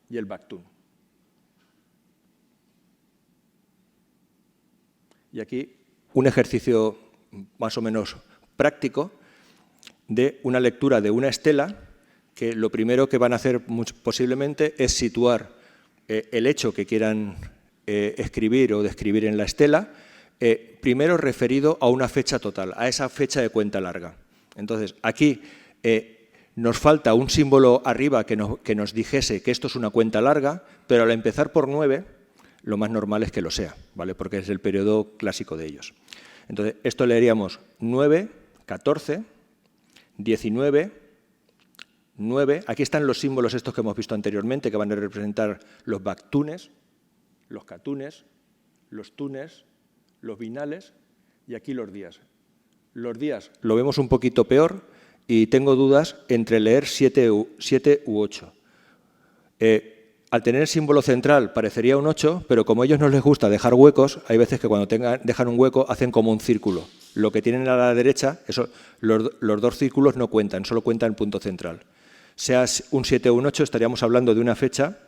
y el baktun. Y aquí un ejercicio más o menos práctico de una lectura de una estela, que lo primero que van a hacer posiblemente es situar el hecho que quieran escribir o describir en la estela, primero referido a una fecha total, a esa fecha de cuenta larga. Entonces, aquí nos falta un símbolo arriba que nos dijese que esto es una cuenta larga, pero al empezar por 9, lo más normal es que lo sea, ¿vale? Porque es el periodo clásico de ellos. Entonces, esto leeríamos 9, 14, 19, 9. Aquí están los símbolos estos que hemos visto anteriormente, que van a representar los baktunes, los katunes, los tunes, los binales y aquí los días. Los días lo vemos un poquito peor y tengo dudas entre leer 7 u 8. Al tener el símbolo central parecería un 8, pero como a ellos no les gusta dejar huecos, hay veces que cuando dejan un hueco hacen como un círculo. Lo que tienen a la derecha, los dos círculos no cuentan, solo cuenta el punto central. Sea un 7 o un 8, estaríamos hablando de una fecha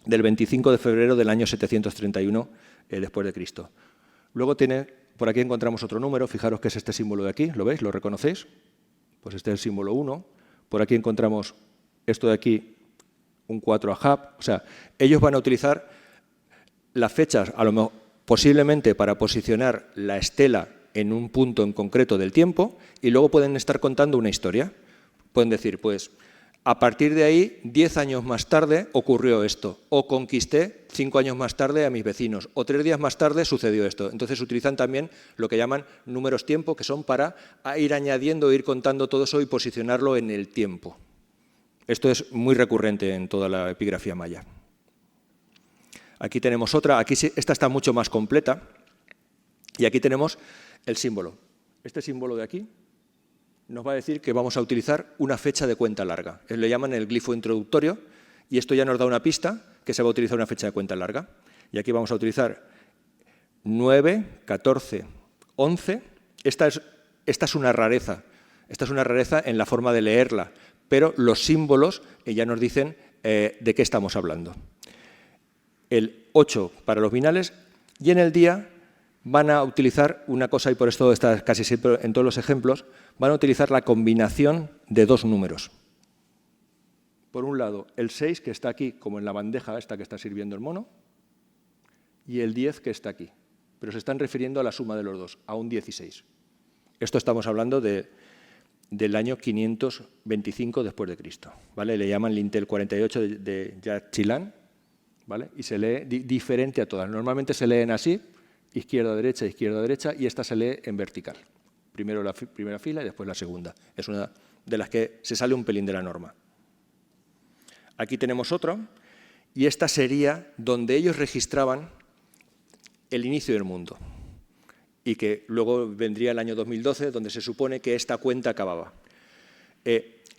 del 25 de febrero del año 731 después de Cristo. Luego por aquí encontramos otro número, fijaros que es este símbolo de aquí, ¿lo veis? ¿Lo reconocéis? Pues este es el símbolo 1. Por aquí encontramos esto de aquí, un 4 Ahab. O sea, ellos van a utilizar las fechas, a lo mejor, posiblemente para posicionar la estela en un punto en concreto del tiempo y luego pueden estar contando una historia. Pueden decir, pues, a partir de ahí, 10 años más tarde ocurrió esto, o conquisté 5 años más tarde a mis vecinos, o 3 días más tarde sucedió esto. Entonces utilizan también lo que llaman números tiempo, que son para ir añadiendo, ir contando todo eso y posicionarlo en el tiempo. Esto es muy recurrente en toda la epigrafía maya. Aquí tenemos otra, esta está mucho más completa, y aquí tenemos el símbolo. Este símbolo de aquí nos va a decir que vamos a utilizar una fecha de cuenta larga. Le llaman el glifo introductorio y esto ya nos da una pista que se va a utilizar una fecha de cuenta larga. Y aquí vamos a utilizar 9, 14, 11. Esta es una rareza. Esta es una rareza en la forma de leerla, pero los símbolos ya nos dicen de qué estamos hablando. El 8 para los binales y en el día van a utilizar una cosa, y por esto está casi siempre en todos los ejemplos, van a utilizar la combinación de dos números. Por un lado, el 6, que está aquí, como en la bandeja esta que está sirviendo el mono, y el 10, que está aquí. Pero se están refiriendo a la suma de los dos, a un 16. Esto estamos hablando del año 525 después de Cristo, ¿vale? Le llaman Lintel 48 de Yaxchilán, ¿vale? Y se lee diferente a todas. Normalmente se leen así, izquierda, derecha, y esta se lee en vertical. Primero la primera fila y después la segunda. Es una de las que se sale un pelín de la norma. Aquí tenemos otro, y esta sería donde ellos registraban el inicio del mundo. Y que luego vendría el año 2012, donde se supone que esta cuenta acababa.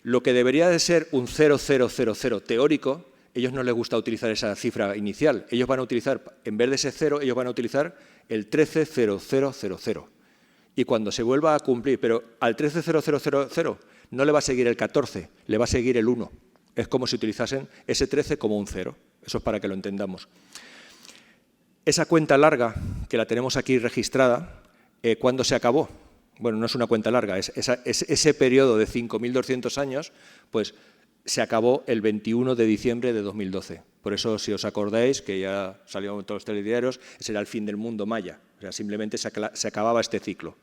Lo que debería de ser un 0000 teórico, ellos no les gusta utilizar esa cifra inicial. Ellos van a utilizar, en vez de ese 0, ellos van a utilizar el 130000. Y cuando se vuelva a cumplir, pero al 130000 no le va a seguir el 14, le va a seguir el 1. Es como si utilizasen ese 13 como un 0. Eso es para que lo entendamos. Esa cuenta larga, que la tenemos aquí registrada, ¿cuándo se acabó? Bueno, no es una cuenta larga, es ese periodo de 5.200 años, pues se acabó el 21 de diciembre de 2012. Por eso, si os acordáis, que ya salió en todos los telediarios, ese era el fin del mundo maya. O sea, simplemente se acababa este ciclo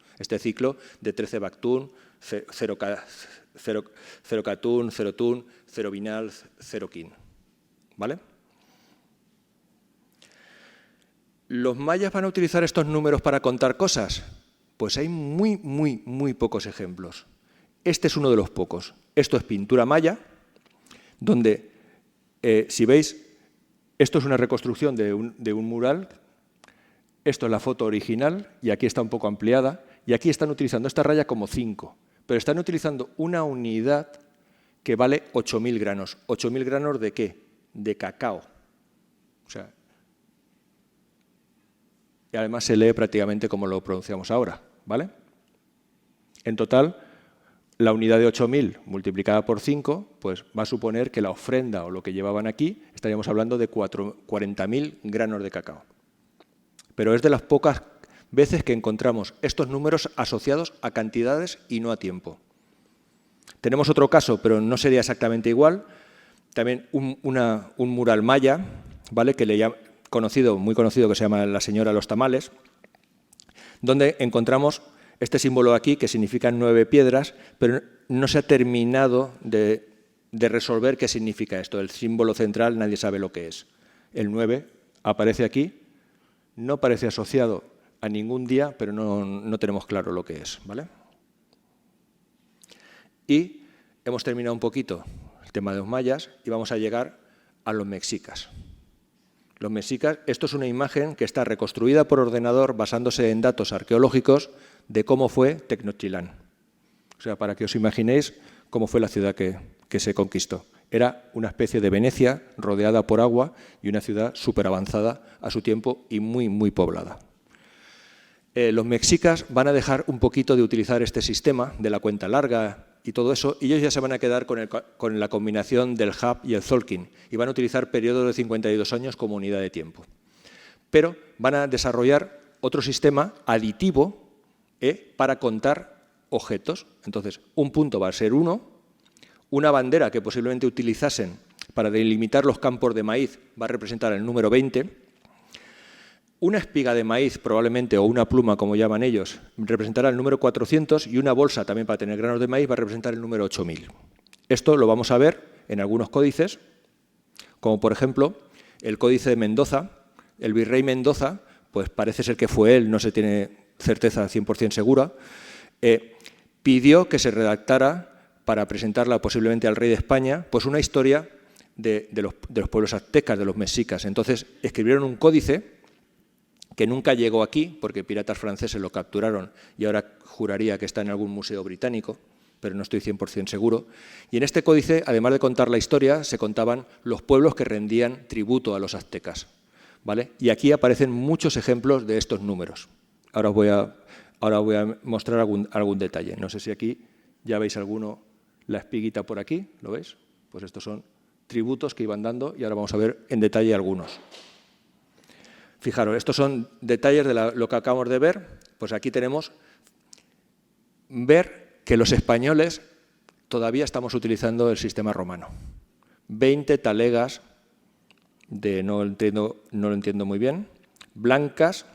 de 13 baktun, 0 katun, 0 tun, 0 binal, 0 kin. ¿Vale? Los mayas van a utilizar estos números para contar cosas. Pues hay muy pocos ejemplos. Este es uno de los pocos. Esto es pintura maya, donde, si veis, esto es una reconstrucción de un mural, esto es la foto original, y aquí está un poco ampliada, y aquí están utilizando esta raya como 5, pero están utilizando una unidad que vale 8.000 granos. ¿8.000 granos de qué? De cacao. O sea, y además se lee prácticamente como lo pronunciamos ahora, ¿vale? En total, la unidad de 8.000 multiplicada por 5 pues va a suponer que la ofrenda o lo que llevaban aquí, estaríamos hablando de 40.000 granos de cacao. Pero es de las pocas veces que encontramos estos números asociados a cantidades y no a tiempo. Tenemos otro caso, pero no sería exactamente igual, también un mural maya, ¿vale? Que muy conocido, que se llama La Señora de los Tamales, donde encontramos este símbolo aquí, que significa 9 piedras, pero no se ha terminado de resolver qué significa esto. El símbolo central nadie sabe lo que es. El 9 aparece aquí, no parece asociado a ningún día, pero no tenemos claro lo que es, ¿vale? Y hemos terminado un poquito el tema de los mayas y vamos a llegar a los mexicas. Los mexicas, esto es una imagen que está reconstruida por ordenador basándose en datos arqueológicos de cómo fue Tenochtitlán. O sea, para que os imaginéis cómo fue la ciudad que se conquistó. Era una especie de Venecia rodeada por agua y una ciudad súper avanzada a su tiempo y muy poblada. Los mexicas van a dejar un poquito de utilizar este sistema de la cuenta larga y todo eso, y ellos ya se van a quedar con la combinación del Hub y el Tzolk'in, y van a utilizar periodos de 52 años como unidad de tiempo. Pero van a desarrollar otro sistema aditivo para contar objetos. Entonces, un punto va a ser 1, una bandera que posiblemente utilizasen para delimitar los campos de maíz va a representar el número 20, una espiga de maíz, probablemente, o una pluma, como llaman ellos, representará el número 400 y una bolsa, también para tener granos de maíz, va a representar el número 8.000. Esto lo vamos a ver en algunos códices, como por ejemplo el códice de Mendoza. El virrey Mendoza, pues parece ser que fue él, no se tiene certeza 100% segura, pidió que se redactara, para presentarla posiblemente al rey de España, pues una historia de los pueblos aztecas, de los mexicas. Entonces escribieron un códice que nunca llegó aquí, porque piratas franceses lo capturaron y ahora juraría que está en algún museo británico, pero no estoy 100% seguro. Y en este códice, además de contar la historia, se contaban los pueblos que rendían tributo a los aztecas, ¿vale? Y aquí aparecen muchos ejemplos de estos números. Ahora os voy a mostrar algún detalle. No sé si aquí ya veis alguno, la espiguita por aquí, ¿lo veis? Pues estos son tributos que iban dando y ahora vamos a ver en detalle algunos. Fijaros, estos son detalles de lo que acabamos de ver. Pues aquí tenemos ver que los españoles todavía estamos utilizando el sistema romano. 20 talegas de, no lo entiendo muy bien, blancas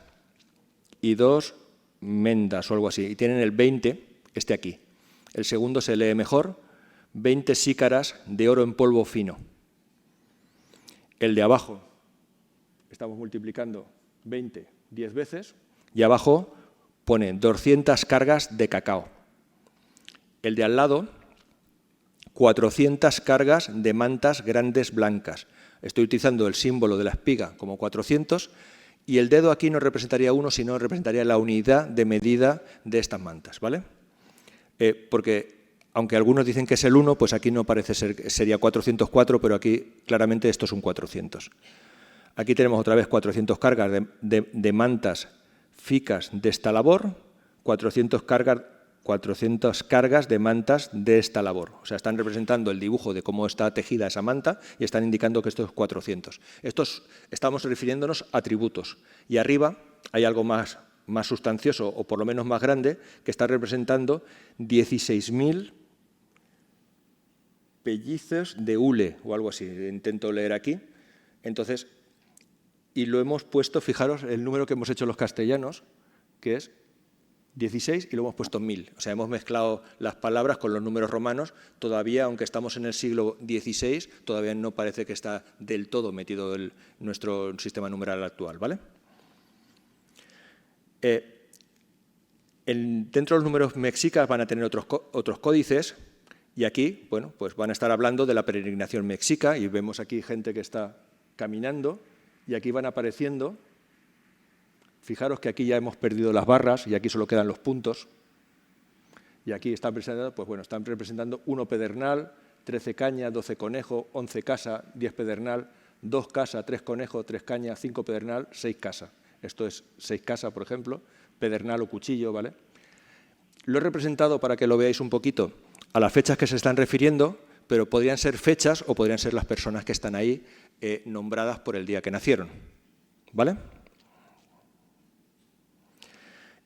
y 2 mendas o algo así. Y tienen el 20, este aquí. El segundo se lee mejor, 20 sícaras de oro en polvo fino. El de abajo, estamos multiplicando 20 10 veces, y abajo pone 200 cargas de cacao. El de al lado, 400 cargas de mantas grandes blancas. Estoy utilizando el símbolo de la espiga como 400, y el dedo aquí no representaría 1, sino representaría la unidad de medida de estas mantas, ¿vale? Porque aunque algunos dicen que es el 1, pues aquí no parece ser, sería 404, pero aquí claramente esto es un 400. Aquí tenemos otra vez 400 cargas de mantas ficas de esta labor, 400 cargas de mantas de esta labor. O sea, están representando el dibujo de cómo está tejida esa manta y están indicando que esto es 400. Estamos refiriéndonos a tributos. Y arriba hay algo más sustancioso, o por lo menos más grande, que está representando 16.000 pellizos de hule, o algo así. Intento leer aquí. Entonces, y lo hemos puesto, fijaros el número que hemos hecho los castellanos, que es 16, y lo hemos puesto 1000. O sea, hemos mezclado las palabras con los números romanos. Todavía, aunque estamos en el siglo XVI, todavía no parece que está del todo metido nuestro sistema numeral actual, ¿vale? Dentro de los números mexicas van a tener otros códices y aquí, bueno, pues van a estar hablando de la peregrinación mexica y vemos aquí gente que está caminando y aquí van apareciendo. Fijaros que aquí ya hemos perdido las barras y aquí solo quedan los puntos. Y aquí están presentando, pues bueno, están representando 1 pedernal, 13 caña, 12 conejo, 11 casa, 10 pedernal, 2 casa, 3 conejo, 3 caña, 5 pedernal, 6 casa. Esto es 6 casa, por ejemplo, pedernal o cuchillo, ¿vale? Lo he representado para que lo veáis un poquito a las fechas que se están refiriendo, pero podrían ser fechas o podrían ser las personas que están ahí nombradas por el día que nacieron, ¿vale?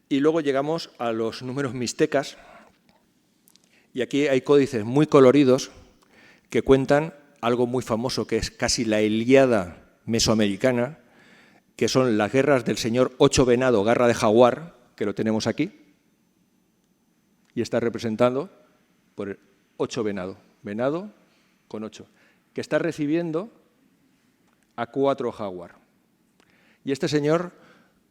Y luego llegamos a los números mixtecas, y aquí hay códices muy coloridos que cuentan algo muy famoso, que es casi la Ilíada mesoamericana, que son las guerras del señor 8 Venado, Garra de Jaguar, que lo tenemos aquí, y está representado por el 8 Venado, Venado con 8, que está recibiendo a 4 Jaguar. Y este señor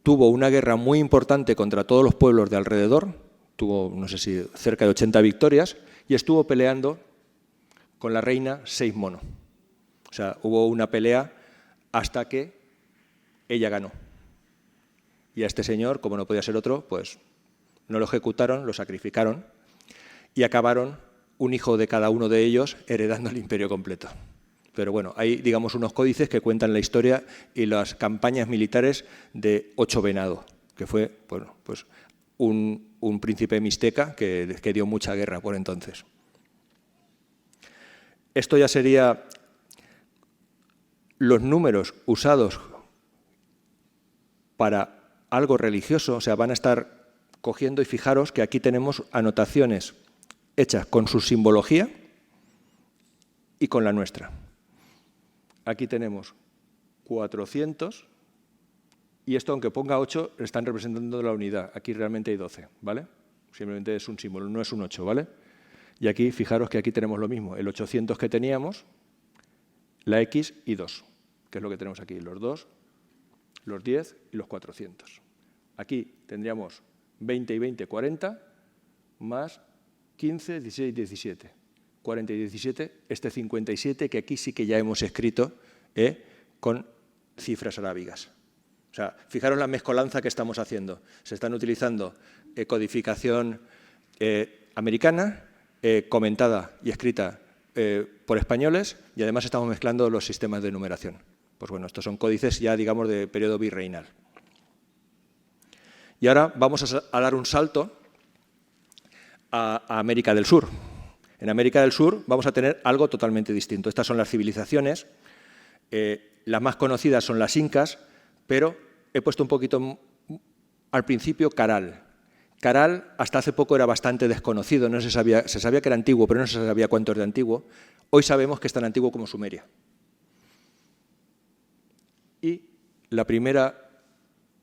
tuvo una guerra muy importante contra todos los pueblos de alrededor, tuvo, no sé si, cerca de 80 victorias, y estuvo peleando con la reina 6 mono. O sea, hubo una pelea hasta que ella ganó. Y a este señor, como no podía ser otro, pues no lo ejecutaron, lo sacrificaron y acabaron un hijo de cada uno de ellos heredando el imperio completo. Pero bueno, hay, digamos, unos códices que cuentan la historia y las campañas militares de 8 Venado, que fue, bueno, pues un príncipe mixteca que dio mucha guerra por entonces. Esto ya sería los números usados para algo religioso, o sea, van a estar cogiendo, y fijaros que aquí tenemos anotaciones hechas con su simbología y con la nuestra. Aquí tenemos 400, y esto, aunque ponga 8, están representando la unidad. Aquí realmente hay 12, ¿vale? Simplemente es un símbolo, no es un 8, ¿vale? Y aquí, fijaros que aquí tenemos lo mismo, el 800 que teníamos, la X y 2, que es lo que tenemos aquí, los 2, los 10 y los 400. Aquí tendríamos 20 y 20, 40, más 15, 16, 17. 40 y 17, este 57, que aquí sí que ya hemos escrito con cifras arábigas. O sea, fijaros la mezcolanza que estamos haciendo. Se están utilizando codificación americana, comentada y escrita por españoles, y además estamos mezclando los sistemas de numeración. Pues bueno, estos son códices ya, digamos, de periodo virreinal. Y ahora vamos a dar un salto a América del Sur. En América del Sur vamos a tener algo totalmente distinto. Estas son las civilizaciones, las más conocidas son las incas, pero he puesto un poquito al principio Caral. Caral hasta hace poco era bastante desconocido, no se sabía que era antiguo, pero no se sabía cuánto es de antiguo. Hoy sabemos que es tan antiguo como Sumeria. Y la primera,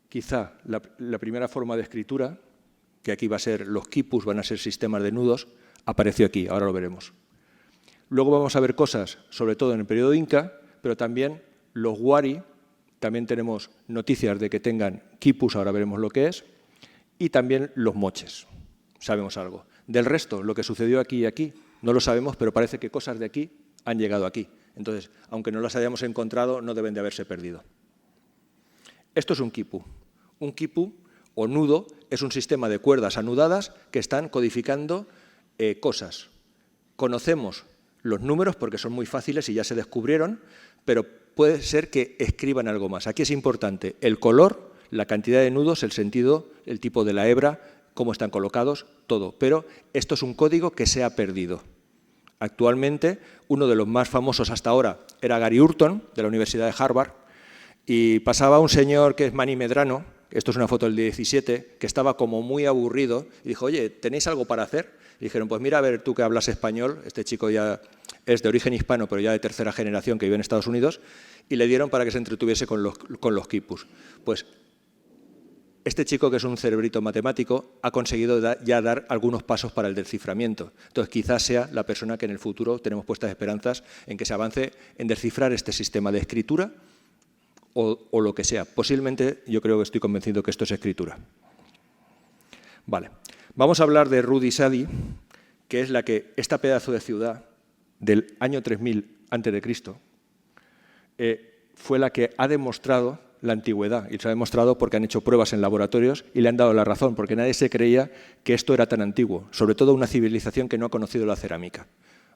quizá la primera forma de escritura, que aquí va a ser los quipus, van a ser sistemas de nudos, apareció aquí, ahora lo veremos. Luego vamos a ver cosas, sobre todo en el periodo inca, pero también los wari, también tenemos noticias de que tengan quipus, ahora veremos lo que es, y también los moches, sabemos algo. Del resto, lo que sucedió aquí y aquí, no lo sabemos, pero parece que cosas de aquí han llegado aquí. Entonces, aunque no las hayamos encontrado, no deben de haberse perdido. Esto es un quipu. Un quipu, o nudo, es un sistema de cuerdas anudadas que están codificando cosas. Conocemos los números porque son muy fáciles y ya se descubrieron, pero puede ser que escriban algo más. Aquí es importante el color, la cantidad de nudos, el sentido, el tipo de la hebra, cómo están colocados, todo. Pero esto es un código que se ha perdido. Actualmente, uno de los más famosos hasta ahora era Gary Hurton, de la Universidad de Harvard, y pasaba un señor que es Manny Medrano, esto es una foto del 17, que estaba como muy aburrido, y dijo, oye, ¿tenéis algo para hacer? Y dijeron, pues mira, a ver, tú que hablas español, este chico ya es de origen hispano, pero ya de tercera generación, que vive en Estados Unidos, y le dieron para que se entretuviese con los quipus. Pues este chico, que es un cerebrito matemático, ha conseguido ya dar algunos pasos para el desciframiento. Entonces, quizás sea la persona que en el futuro tenemos puestas esperanzas en que se avance en descifrar este sistema de escritura o lo que sea. Posiblemente, yo creo que estoy convencido que esto es escritura. Vale. Vamos a hablar de Rudi Sadi, que es esta pedazo de ciudad del año 3000 a.C., fue la que ha demostrado la antigüedad, y se ha demostrado porque han hecho pruebas en laboratorios y le han dado la razón, porque nadie se creía que esto era tan antiguo, sobre todo una civilización que no ha conocido la cerámica.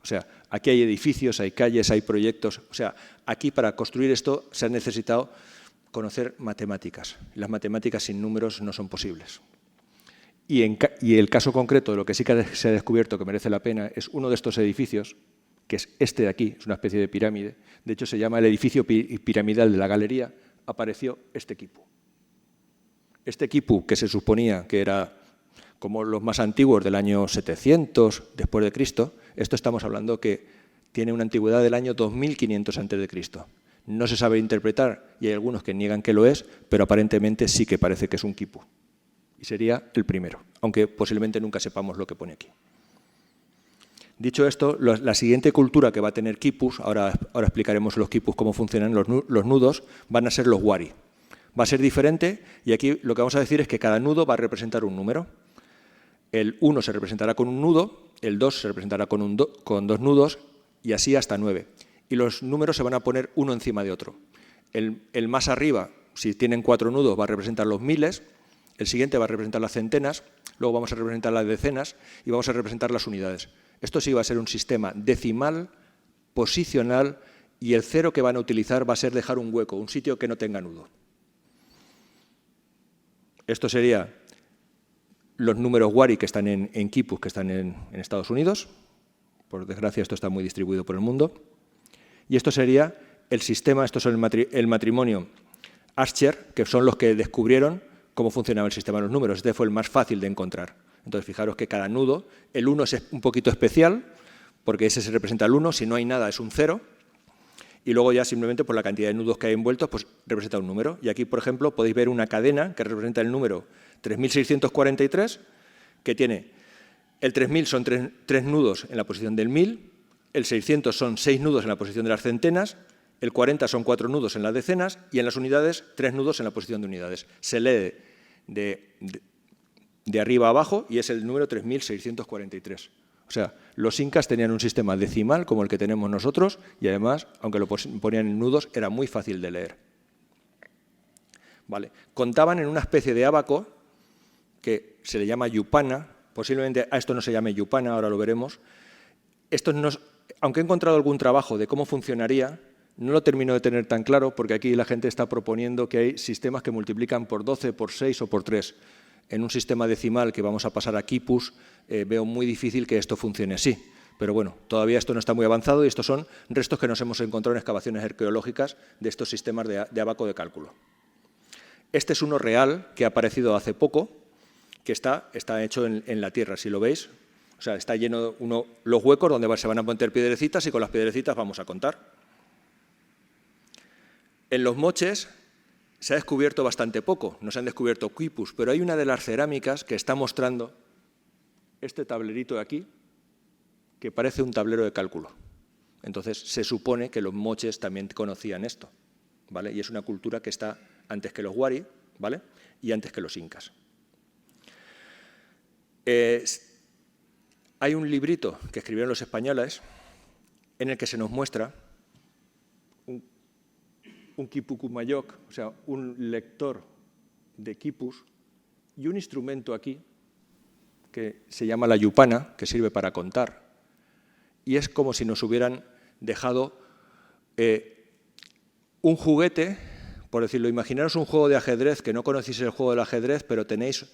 O sea, aquí hay edificios, hay calles, hay proyectos. O sea, aquí para construir esto se ha necesitado conocer matemáticas. Las matemáticas sin números no son posibles. Y el caso concreto de lo que sí que se ha descubierto que merece la pena es uno de estos edificios, que es este de aquí, es una especie de pirámide. De hecho, se llama el edificio piramidal de la Galería. Apareció este quipu. Este quipu, que se suponía que era como los más antiguos del año 700 después de Cristo, esto estamos hablando que tiene una antigüedad del año 2500 antes de Cristo. No se sabe interpretar y hay algunos que niegan que lo es, pero aparentemente sí que parece que es un quipu. Y sería el primero, aunque posiblemente nunca sepamos lo que pone aquí. Dicho esto, la siguiente cultura que va a tener quipus, ahora explicaremos los quipus, cómo funcionan los nudos, van a ser los wari. Va a ser diferente y aquí lo que vamos a decir es que cada nudo va a representar un número. El 1 se representará con un nudo, el 2 se representará con dos nudos y así hasta 9. Y los números se van a poner uno encima de otro. El más arriba, si tienen 4 nudos, va a representar los miles, el siguiente va a representar las centenas, luego vamos a representar las decenas y vamos a representar las unidades. Esto sí va a ser un sistema decimal, posicional, y el cero que van a utilizar va a ser dejar un hueco, un sitio que no tenga nudo. Esto sería los números wari que están en quipus, que están en Estados Unidos. Por desgracia, esto está muy distribuido por el mundo. Y esto sería el sistema, esto es el matrimonio Ascher, que son los que descubrieron cómo funcionaba el sistema de los números. Este fue el más fácil de encontrar. Entonces, fijaros que cada nudo, el 1 es un poquito especial, porque ese se representa el 1, si no hay nada es un 0, y luego ya simplemente por la cantidad de nudos que hay envueltos, pues representa un número. Y aquí, por ejemplo, podéis ver una cadena que representa el número 3643, que tiene el 3000 son 3 nudos en la posición del 1000, el 600 son 6 nudos en la posición de las centenas, el 40 son 4 nudos en las decenas y en las unidades 3 nudos en la posición de unidades. Se lee de arriba a abajo y es el número 3643. O sea, los incas tenían un sistema decimal como el que tenemos nosotros y además, aunque lo ponían en nudos, era muy fácil de leer. Vale. Contaban en una especie de ábaco que se le llama yupana, posiblemente a esto no se llame yupana, ahora lo veremos. Aunque he encontrado algún trabajo de cómo funcionaría, no lo termino de tener tan claro porque aquí la gente está proponiendo que hay sistemas que multiplican por 12, por 6 o por 3. En un sistema decimal que vamos a pasar a quipus, veo muy difícil que esto funcione así. Pero bueno, todavía esto no está muy avanzado y estos son restos que nos hemos encontrado en excavaciones arqueológicas de estos sistemas de ábaco de cálculo. Este es uno real que ha aparecido hace poco, que está hecho en la tierra, si lo veis. O sea, está lleno los huecos donde se van a poner piedrecitas y con las piedrecitas vamos a contar. En los moches se ha descubierto bastante poco, no se han descubierto quipus, pero hay una de las cerámicas que está mostrando este tablerito de aquí, que parece un tablero de cálculo. Entonces, se supone que los moches también conocían esto, ¿vale? Y es una cultura que está antes que los wari, ¿vale? Y antes que los incas. Hay un librito que escribieron los españoles en el que se nos muestra un quipucumayoc, o sea, un lector de quipus y un instrumento aquí que se llama la yupana, que sirve para contar. Y es como si nos hubieran dejado un juguete, por decirlo, imaginaros un juego de ajedrez, que no conocéis el juego del ajedrez, pero tenéis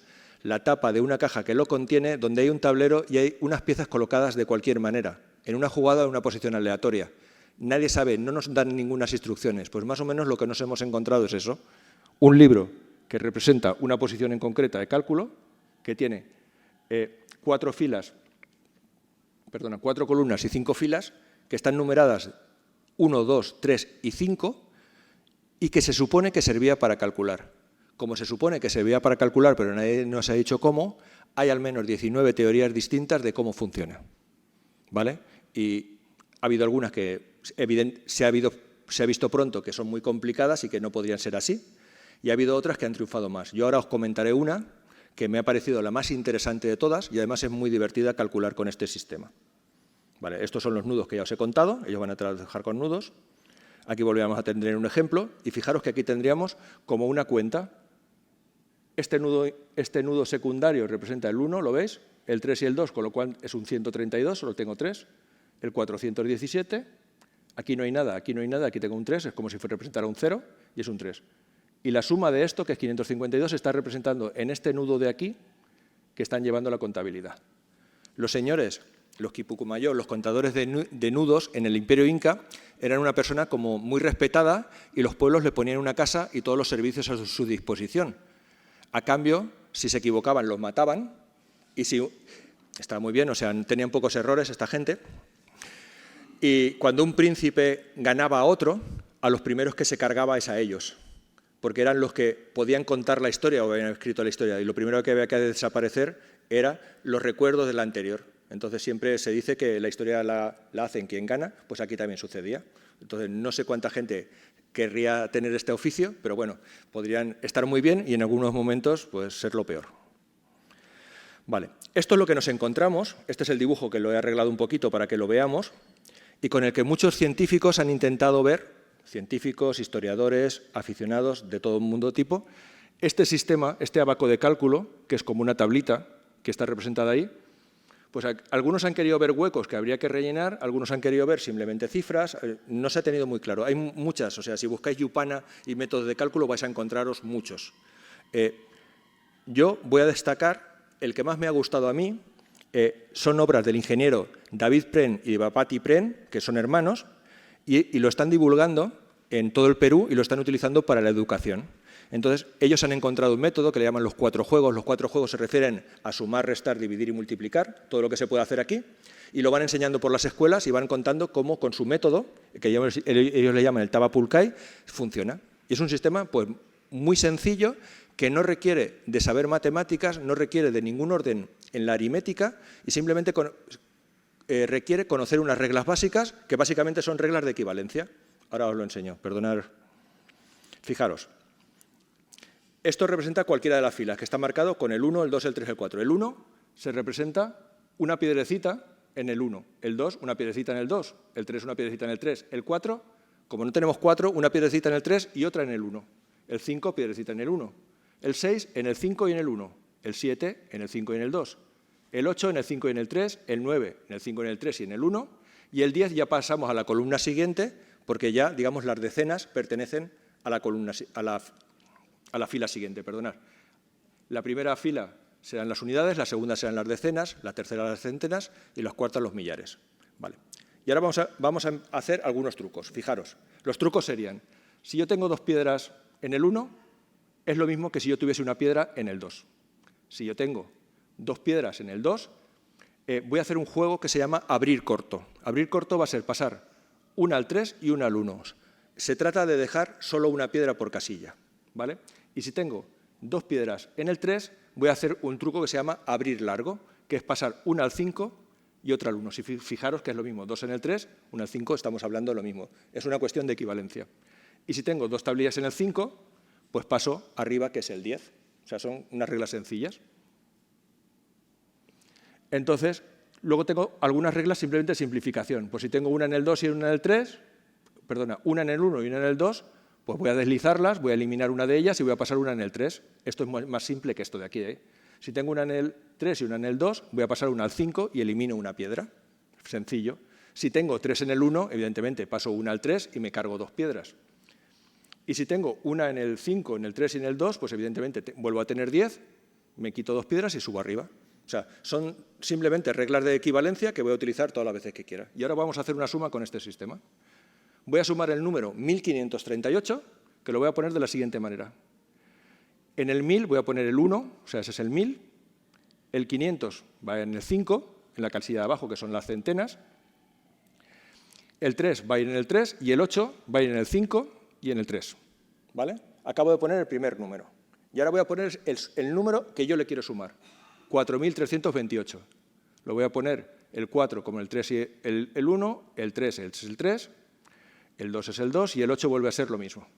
la tapa de una caja que lo contiene, donde hay un tablero y hay unas piezas colocadas de cualquier manera, en una jugada o en una posición aleatoria. Nadie sabe, no nos dan ninguna instrucciones. Pues más o menos lo que nos hemos encontrado es eso. Un libro que representa una posición en concreta de cálculo, que tiene 4 columnas y 5 filas, que están numeradas 1, 2, 3 y 5, y que se supone que servía para calcular. Como se supone que servía para calcular, pero nadie nos ha dicho cómo, hay al menos 19 teorías distintas de cómo funciona, ¿vale? Y ha habido algunas que se ha visto pronto que son muy complicadas y que no podrían ser así, y ha habido otras que han triunfado más. Yo ahora os comentaré una que me ha parecido la más interesante de todas y además es muy divertida calcular con este sistema. Vale, estos son los nudos que ya os he contado, ellos van a trabajar con nudos. Aquí volvíamos a tener un ejemplo y fijaros que aquí tendríamos como una cuenta. Este nudo secundario representa el 1, ¿lo veis? El 3 y el 2, con lo cual es un 132, solo tengo 3. El 417, aquí no hay nada, aquí no hay nada, aquí tengo un 3, es como si representara un 0 y es un 3. Y la suma de esto, que es 552, está representando en este nudo de aquí que están llevando la contabilidad. Los señores, los Quipucumayó, los contadores de nudos en el Imperio Inca, eran una persona como muy respetada y los pueblos le ponían una casa y todos los servicios a su disposición. A cambio, si se equivocaban, los mataban y si... Estaba muy bien, o sea, tenían pocos errores esta gente. Y cuando un príncipe ganaba a otro, a los primeros que se cargaba es a ellos, porque eran los que podían contar la historia o habían escrito la historia, y lo primero que había que desaparecer eran los recuerdos del anterior. Entonces siempre se dice que la historia la hacen quien gana, pues aquí también sucedía. Entonces no sé cuánta gente querría tener este oficio, pero bueno, podrían estar muy bien y en algunos momentos pues ser lo peor. Vale, esto es lo que nos encontramos, este es el dibujo que lo he arreglado un poquito para que lo veamos, y con el que muchos científicos han intentado ver, científicos, historiadores, aficionados de todo mundo tipo, este sistema, este abaco de cálculo, que es como una tablita que está representada ahí, pues algunos han querido ver huecos que habría que rellenar, algunos han querido ver simplemente cifras, no se ha tenido muy claro. Hay muchas, o sea, si buscáis Yupana y métodos de cálculo vais a encontraros muchos. Yo voy a destacar el que más me ha gustado a mí, son obras del ingeniero David Pren y Bapati Pren, que son hermanos, y lo están divulgando en todo el Perú y lo están utilizando para la educación. Entonces, ellos han encontrado un método que le llaman los 4 juegos. Los 4 juegos se refieren a sumar, restar, dividir y multiplicar, todo lo que se puede hacer aquí, y lo van enseñando por las escuelas y van contando cómo con su método, que ellos le llaman el Tabapulcay, funciona. Y es un sistema pues, muy sencillo, que no requiere de saber matemáticas, no requiere de ningún orden en la aritmética y simplemente requiere conocer unas reglas básicas, que básicamente son reglas de equivalencia. Ahora os lo enseño, perdonad. Fijaros. Esto representa cualquiera de las filas, que está marcado con el 1, el 2, el 3, el 4. El 1 se representa una piedrecita en el 1, el 2 una piedrecita en el 2, el 3 una piedrecita en el 3, el 4, como no tenemos 4, una piedrecita en el 3 y otra en el 1, el 5 piedrecita en el 1, el 6 en el 5 y en el 1, el 7 en el 5 y en el 2, el 8 en el 5 y en el 3, el 9 en el 5 y en el 3 y en el 1, y el 10 ya pasamos a la columna siguiente, porque ya, digamos, las decenas pertenecen a la columna, a la fila siguiente, perdonad. La primera fila serán las unidades, la segunda serán las decenas, la tercera las centenas y las cuartas los millares. Vale. Y ahora vamos a hacer algunos trucos. Fijaros, los trucos serían, si yo tengo 2 piedras en el 1, es lo mismo que si yo tuviese una piedra en el 2. Si yo tengo 2 piedras en el 2, voy a hacer un juego que se llama abrir corto. Abrir corto va a ser pasar una al 3 y una al 1. Se trata de dejar solo una piedra por casilla, ¿vale? Y si tengo 2 piedras en el 3, voy a hacer un truco que se llama abrir largo, que es pasar una al 5 y otra al 1. Si fijaros que es lo mismo, 2 en el 3, una al 5, estamos hablando de lo mismo. Es una cuestión de equivalencia. Y si tengo 2 tablillas en el 5, pues paso arriba, que es el 10. O sea, son unas reglas sencillas. Entonces, luego tengo algunas reglas simplemente de simplificación. Pues si tengo una en el 2 y una en el 3, perdona, una en el 1 y una en el 2, pues voy a deslizarlas, voy a eliminar una de ellas y voy a pasar una en el 3. Esto es más simple que esto de aquí, ¿eh? Si tengo una en el 3 y una en el 2, voy a pasar una al 5 y elimino una piedra. Sencillo. Si tengo 3 en el 1, evidentemente paso una al 3 y me cargo 2 piedras. Y si tengo una en el 5, en el 3 y en el 2, pues evidentemente vuelvo a tener 10, me quito 2 piedras y subo arriba. O sea, son simplemente reglas de equivalencia que voy a utilizar todas las veces que quiera. Y ahora vamos a hacer una suma con este sistema. Voy a sumar el número 1538, que lo voy a poner de la siguiente manera. En el 1000 voy a poner el 1, o sea, ese es el 1000. El 500 va en el 5, en la casilla de abajo, que son las centenas. El 3 va a ir en el 3 y el 8 va a ir en el 5 y en el 3. ¿Vale? Acabo de poner el primer número. Y ahora voy a poner el número que yo le quiero sumar. 4.328. Lo voy a poner el 4 como el 3 y el 1, el 3 es el 3, el 2 es el 2 y el 8 vuelve a ser lo mismo.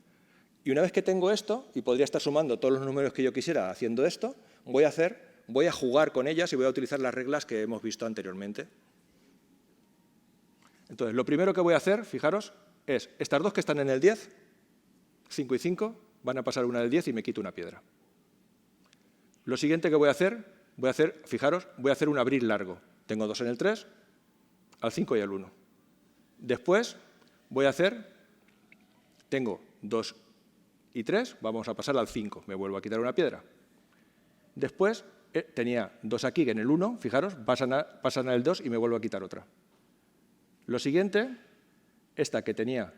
Y una vez que tengo esto, y podría estar sumando todos los números que yo quisiera haciendo esto, voy a jugar con ellas y voy a utilizar las reglas que hemos visto anteriormente. Entonces, lo primero que voy a hacer, fijaros, es estas dos que están en el 10, 5 y 5, van a pasar una del 10 y me quito una piedra. Lo siguiente que voy a hacer, fijaros, voy a hacer un abrir largo. Tengo 2 en el 3, al 5 y al 1. Después voy a hacer, tengo 2 y 3, vamos a pasar al 5, me vuelvo a quitar una piedra. Después tenía 2 aquí que en el 1, fijaros, pasan al 2 y me vuelvo a quitar otra. Lo siguiente, esta que tenía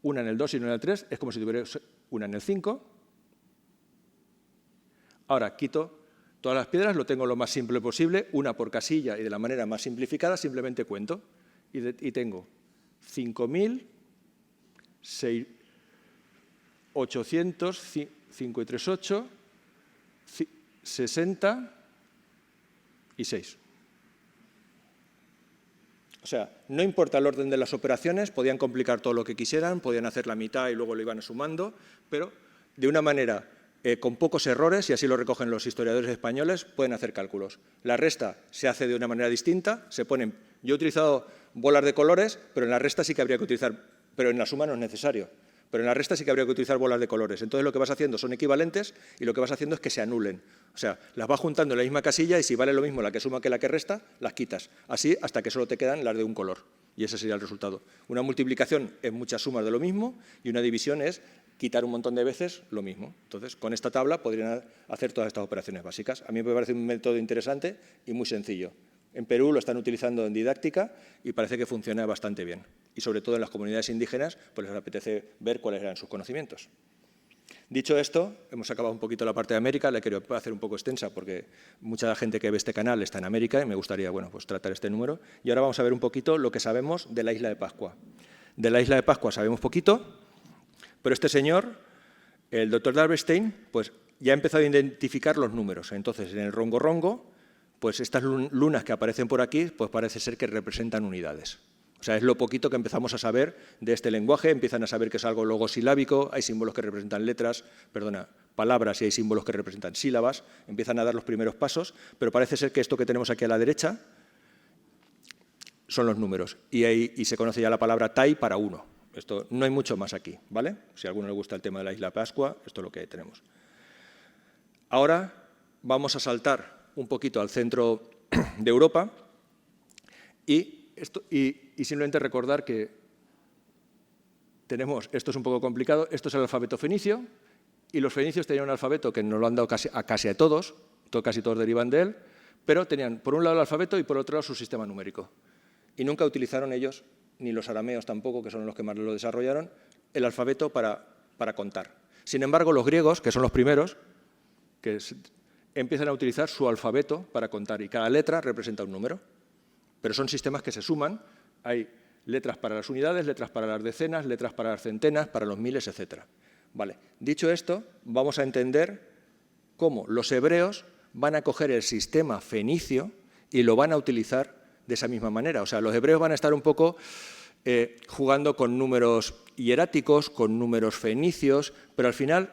una en el 2 y una en el 3, es como si tuviera una en el 5. Ahora quito todas las piedras, lo tengo lo más simple posible, una por casilla y de la manera más simplificada, simplemente cuento. Y tengo 5.000, 800, 5 y 3, 8, 60 y 6. O sea, no importa el orden de las operaciones, podían complicar todo lo que quisieran, podían hacer la mitad y luego lo iban sumando, pero de una manera con pocos errores, y así lo recogen los historiadores españoles, pueden hacer cálculos. La resta se hace de una manera distinta, se ponen. Yo he utilizado bolas de colores, pero en la resta sí que habría que utilizar, pero en la suma no es necesario. Pero en la resta sí que habría que utilizar bolas de colores. Entonces lo que vas haciendo son equivalentes y lo que vas haciendo es que se anulen. O sea, las vas juntando en la misma casilla y si vale lo mismo la que suma que la que resta, las quitas. Así hasta que solo te quedan las de un color. Y ese sería el resultado. Una multiplicación es muchas sumas de lo mismo y una división es quitar un montón de veces lo mismo. Entonces, con esta tabla podrían hacer todas estas operaciones básicas. A mí me parece un método interesante y muy sencillo. En Perú lo están utilizando en didáctica y parece que funciona bastante bien. Y sobre todo en las comunidades indígenas, pues les apetece ver cuáles eran sus conocimientos. Dicho esto, hemos acabado un poquito la parte de América, la quiero hacer un poco extensa porque mucha gente que ve este canal está en América y me gustaría pues tratar este número. Y ahora vamos a ver un poquito lo que sabemos de la isla de Pascua. De la isla de Pascua sabemos poquito, pero este señor, el doctor Darberstein, pues ya ha empezado a identificar los números. Entonces, en el rongo-rongo, pues estas lunas que aparecen por aquí, pues parece ser que representan unidades. O sea, es lo poquito que empezamos a saber de este lenguaje, empiezan a saber que es algo logosilábico, hay símbolos que representan palabras y hay símbolos que representan sílabas, empiezan a dar los primeros pasos, pero parece ser que esto que tenemos aquí a la derecha son los números y se conoce ya la palabra Tai para 1. Esto no hay mucho más aquí, ¿vale? Si a alguno le gusta el tema de la isla de Pascua, esto es lo que tenemos. Ahora vamos a saltar un poquito al centro de Europa y simplemente recordar que tenemos, esto es un poco complicado, esto es el alfabeto fenicio y los fenicios tenían un alfabeto que nos lo han dado casi a todos, casi todos derivan de él, pero tenían por un lado el alfabeto y por otro lado su sistema numérico. Y nunca utilizaron ellos, ni los arameos tampoco, que son los que más lo desarrollaron, el alfabeto para contar. Sin embargo, los griegos, que son los primeros, que empiezan a utilizar su alfabeto para contar y cada letra representa un número. Pero son sistemas que se suman, hay letras para las unidades, letras para las decenas, letras para las centenas, para los miles, etc. Vale. Dicho esto, vamos a entender cómo los hebreos van a coger el sistema fenicio y lo van a utilizar de esa misma manera. O sea, los hebreos van a estar un poco jugando con números hieráticos, con números fenicios, pero al final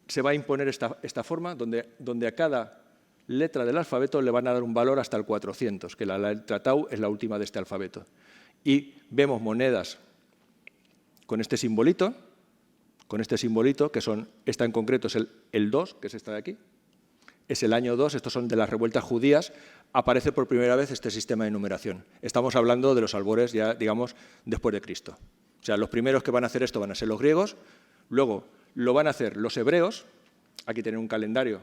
se va a imponer esta forma donde a cada letra del alfabeto le van a dar un valor hasta el 400, que la letra tau es la última de este alfabeto. Y vemos monedas con este simbolito, que son, esta en concreto es el 2, que es esta de aquí, es el año 2, estos son de las revueltas judías, aparece por primera vez este sistema de numeración. Estamos hablando de los albores ya, digamos, después de Cristo. O sea, los primeros que van a hacer esto van a ser los griegos, luego lo van a hacer los hebreos. Aquí tienen un calendario,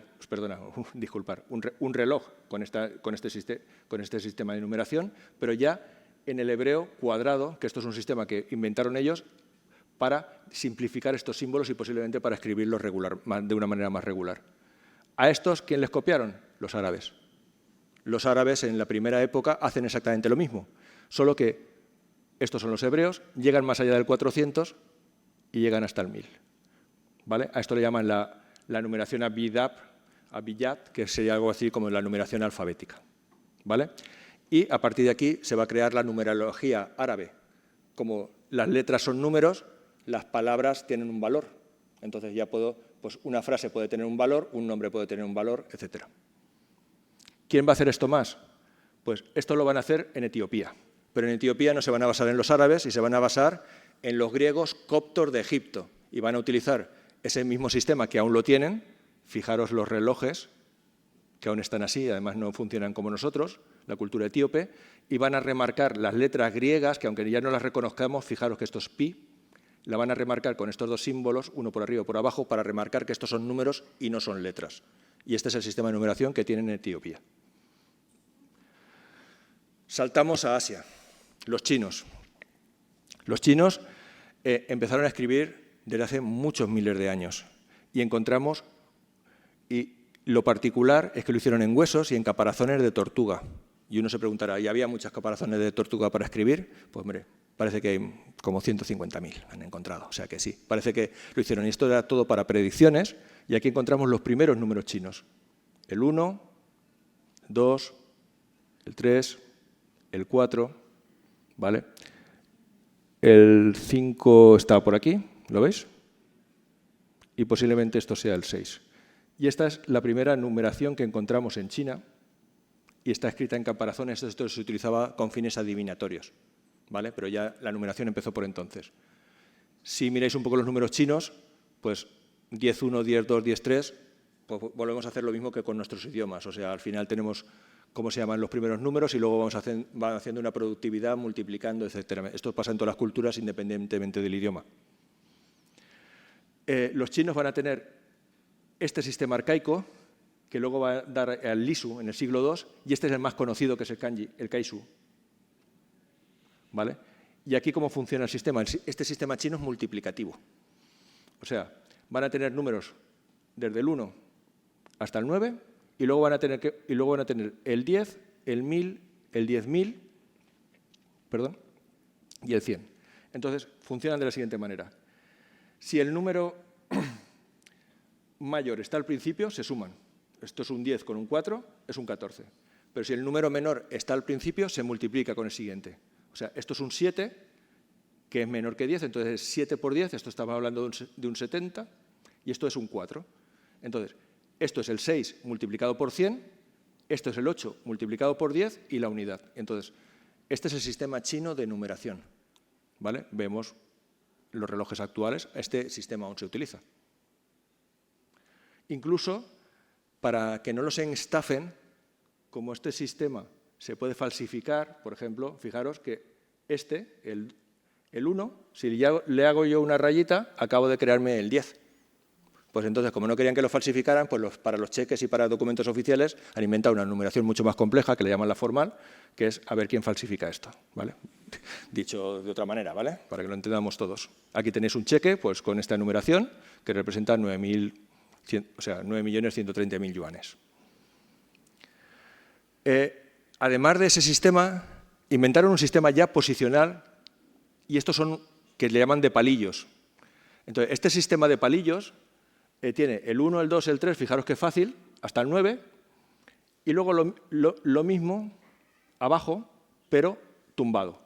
disculpar, un reloj con este sistema de numeración, pero ya en el hebreo cuadrado, que esto es un sistema que inventaron ellos para simplificar estos símbolos y posiblemente para escribirlos de una manera más regular. ¿A estos quién les copiaron? Los árabes. Los árabes en la primera época hacen exactamente lo mismo, solo que estos son los hebreos, llegan más allá del 400 y llegan hasta el 1000. ¿Vale? A esto le llaman la numeración abiyat, que sería algo así como la numeración alfabética. ¿Vale? Y a partir de aquí se va a crear la numerología árabe. Como las letras son números, las palabras tienen un valor. Entonces ya puedo, pues una frase puede tener un valor, un nombre puede tener un valor, etc. ¿Quién va a hacer esto más? Pues esto lo van a hacer en Etiopía. Pero en Etiopía no se van a basar en los árabes y se van a basar en los griegos coptos de Egipto. Y van a utilizar ese mismo sistema que aún lo tienen. Fijaros los relojes, que aún están así, además no funcionan como nosotros, la cultura etíope, y van a remarcar las letras griegas, que aunque ya no las reconozcamos, fijaros que esto es pi, la van a remarcar con estos dos símbolos, uno por arriba y por abajo, para remarcar que estos son números y no son letras. Y este es el sistema de numeración que tienen en Etiopía. Saltamos a Asia. Los chinos. Los chinos empezaron a escribir desde hace muchos miles de años y encontramos, y lo particular es que lo hicieron en huesos y en caparazones de tortuga. Y uno se preguntará, ¿y había muchas caparazones de tortuga para escribir? Pues hombre, parece que hay como 150.000 han encontrado, o sea que sí, parece que lo hicieron. Y esto era todo para predicciones, y aquí encontramos los primeros números chinos. El 1, el 2, el 3, el 4, ¿vale? El 5 está por aquí, ¿lo veis? Y posiblemente esto sea el 6. Y esta es la primera numeración que encontramos en China y está escrita en caparazones. Esto se utilizaba con fines adivinatorios, ¿vale? Pero ya la numeración empezó por entonces. Si miráis un poco los números chinos, pues 10-1, 10-2, 10-3, pues volvemos a hacer lo mismo que con nuestros idiomas. O sea, al final tenemos cómo se llaman los primeros números y luego van haciendo una productividad, multiplicando, etc. Esto pasa en todas las culturas independientemente del idioma. Los chinos van a tener este sistema arcaico, que luego va a dar al Lisu en el siglo II, y este es el más conocido, que es el kanji, el Kaisu. ¿Vale? Y aquí, ¿cómo funciona el sistema? Este sistema chino es multiplicativo. O sea, van a tener números desde el 1 hasta el 9, y luego van a tener, el 10, el 1000, el 10.000, perdón, y el 100. Entonces, funcionan de la siguiente manera. Si el número mayor está al principio, se suman. Esto es un 10 con un 4, es un 14. Pero si el número menor está al principio, se multiplica con el siguiente. O sea, esto es un 7, que es menor que 10, entonces 7 por 10, esto estamos hablando de un 70, y esto es un 4. Entonces, esto es el 6 multiplicado por 100, esto es el 8 multiplicado por 10 y la unidad. Entonces, este es el sistema chino de numeración, ¿vale? Vemos los relojes actuales, este sistema aún se utiliza. Incluso, para que no los estafen, como este sistema se puede falsificar, por ejemplo, fijaros que el 1, si ya le hago yo una rayita, acabo de crearme el 10. Pues entonces, como no querían que lo falsificaran, pues para los cheques y para documentos oficiales han inventado una numeración mucho más compleja, que le llaman la formal, que es a ver quién falsifica esto, ¿vale? Dicho de otra manera, ¿vale? Para que lo entendamos todos. Aquí tenéis un cheque, pues con esta numeración, que representa 9.130.000 yuanes. Además de ese sistema, inventaron un sistema ya posicional, y estos son, que le llaman de palillos. Entonces, este sistema de palillos tiene el 1, el 2, el 3, fijaros qué fácil, hasta el 9, y luego lo mismo abajo, pero tumbado.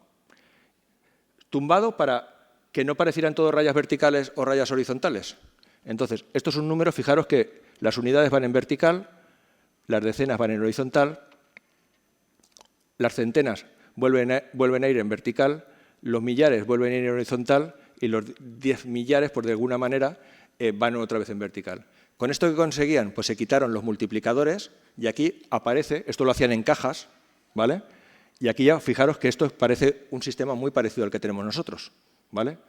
Tumbado para que no parecieran todas rayas verticales o rayas horizontales. Entonces, esto es un número, fijaros que las unidades van en vertical, las decenas van en horizontal, las centenas vuelven a ir en vertical, los millares vuelven a ir en horizontal y los 10 millares, pues de alguna manera, van otra vez en vertical. ¿Con esto qué conseguían? Pues se quitaron los multiplicadores y aquí aparece, esto lo hacían en cajas, ¿vale? Y aquí ya fijaros que esto parece un sistema muy parecido al que tenemos nosotros, ¿vale?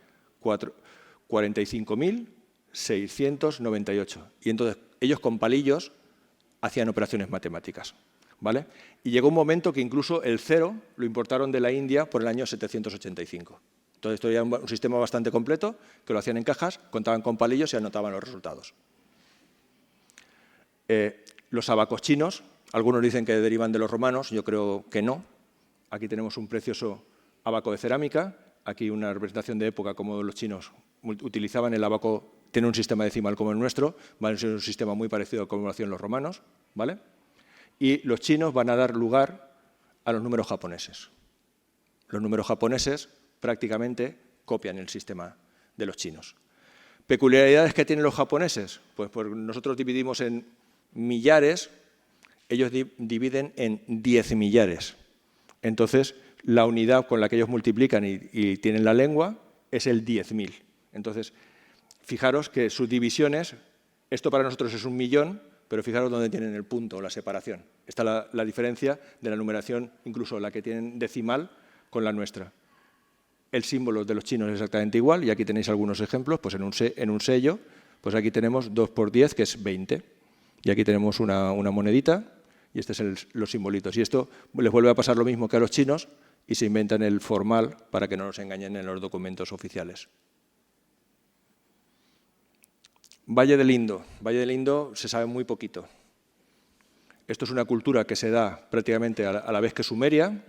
45.698. Y entonces ellos con palillos hacían operaciones matemáticas, ¿vale? Y llegó un momento que incluso el 0 lo importaron de la India por el año 785. Entonces esto era un sistema bastante completo, que lo hacían en cajas, contaban con palillos y anotaban los resultados. Los abacos chinos, algunos dicen que derivan de los romanos, yo creo que no. Aquí tenemos un precioso abaco de cerámica, aquí una representación de época como los chinos utilizaban el abaco, tiene un sistema decimal como el nuestro, va a ser un sistema muy parecido a como lo hacían los romanos, ¿vale? Y los chinos van a dar lugar a los números japoneses. Los números japoneses prácticamente copian el sistema de los chinos. ¿Peculiaridades que tienen los japoneses? Pues nosotros dividimos en millares, ellos dividen en 10 millares. Entonces, la unidad con la que ellos multiplican y tienen la lengua es el 10.000. Entonces, fijaros que sus divisiones, esto para nosotros es 1.000.000, pero fijaros dónde tienen el punto o la separación. Está la diferencia de la numeración, incluso la que tienen decimal, con la nuestra. El símbolo de los chinos es exactamente igual, y aquí tenéis algunos ejemplos, pues en un sello, pues aquí tenemos 2 por 10, que es 20. Y aquí tenemos una monedita, y estos son los simbolitos. Y esto les vuelve a pasar lo mismo que a los chinos, y se inventan el formal para que no nos engañen en los documentos oficiales. Valle del Indo. Valle del Indo se sabe muy poquito. Esto es una cultura que se da prácticamente a la vez que Sumeria,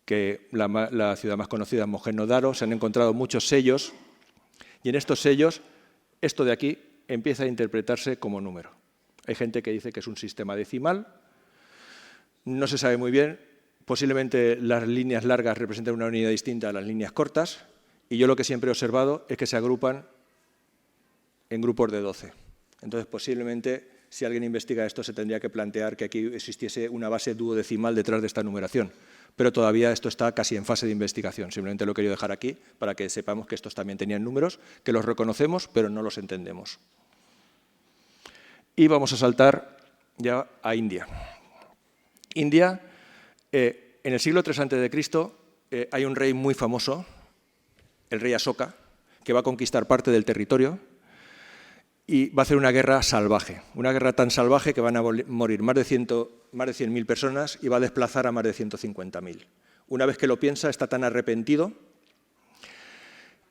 que la ciudad más conocida es Mohenjo-Daro. Se han encontrado muchos sellos, y en estos sellos, esto de aquí empieza a interpretarse como número. Hay gente que dice que es un sistema decimal, no se sabe muy bien, posiblemente las líneas largas representan una unidad distinta a las líneas cortas, y yo lo que siempre he observado es que se agrupan en grupos de 12. Entonces, posiblemente, si alguien investiga esto, se tendría que plantear que aquí existiese una base duodecimal detrás de esta numeración. Pero todavía esto está casi en fase de investigación. Simplemente lo he querido dejar aquí para que sepamos que estos también tenían números, que los reconocemos, pero no los entendemos. Y vamos a saltar ya a India. India, en el siglo III a.C., hay un rey muy famoso, el rey Asoka, que va a conquistar parte del territorio y va a hacer una guerra salvaje. Una guerra tan salvaje que van a morir más de 100.000 personas y va a desplazar a más de 150.000. Una vez que lo piensa, está tan arrepentido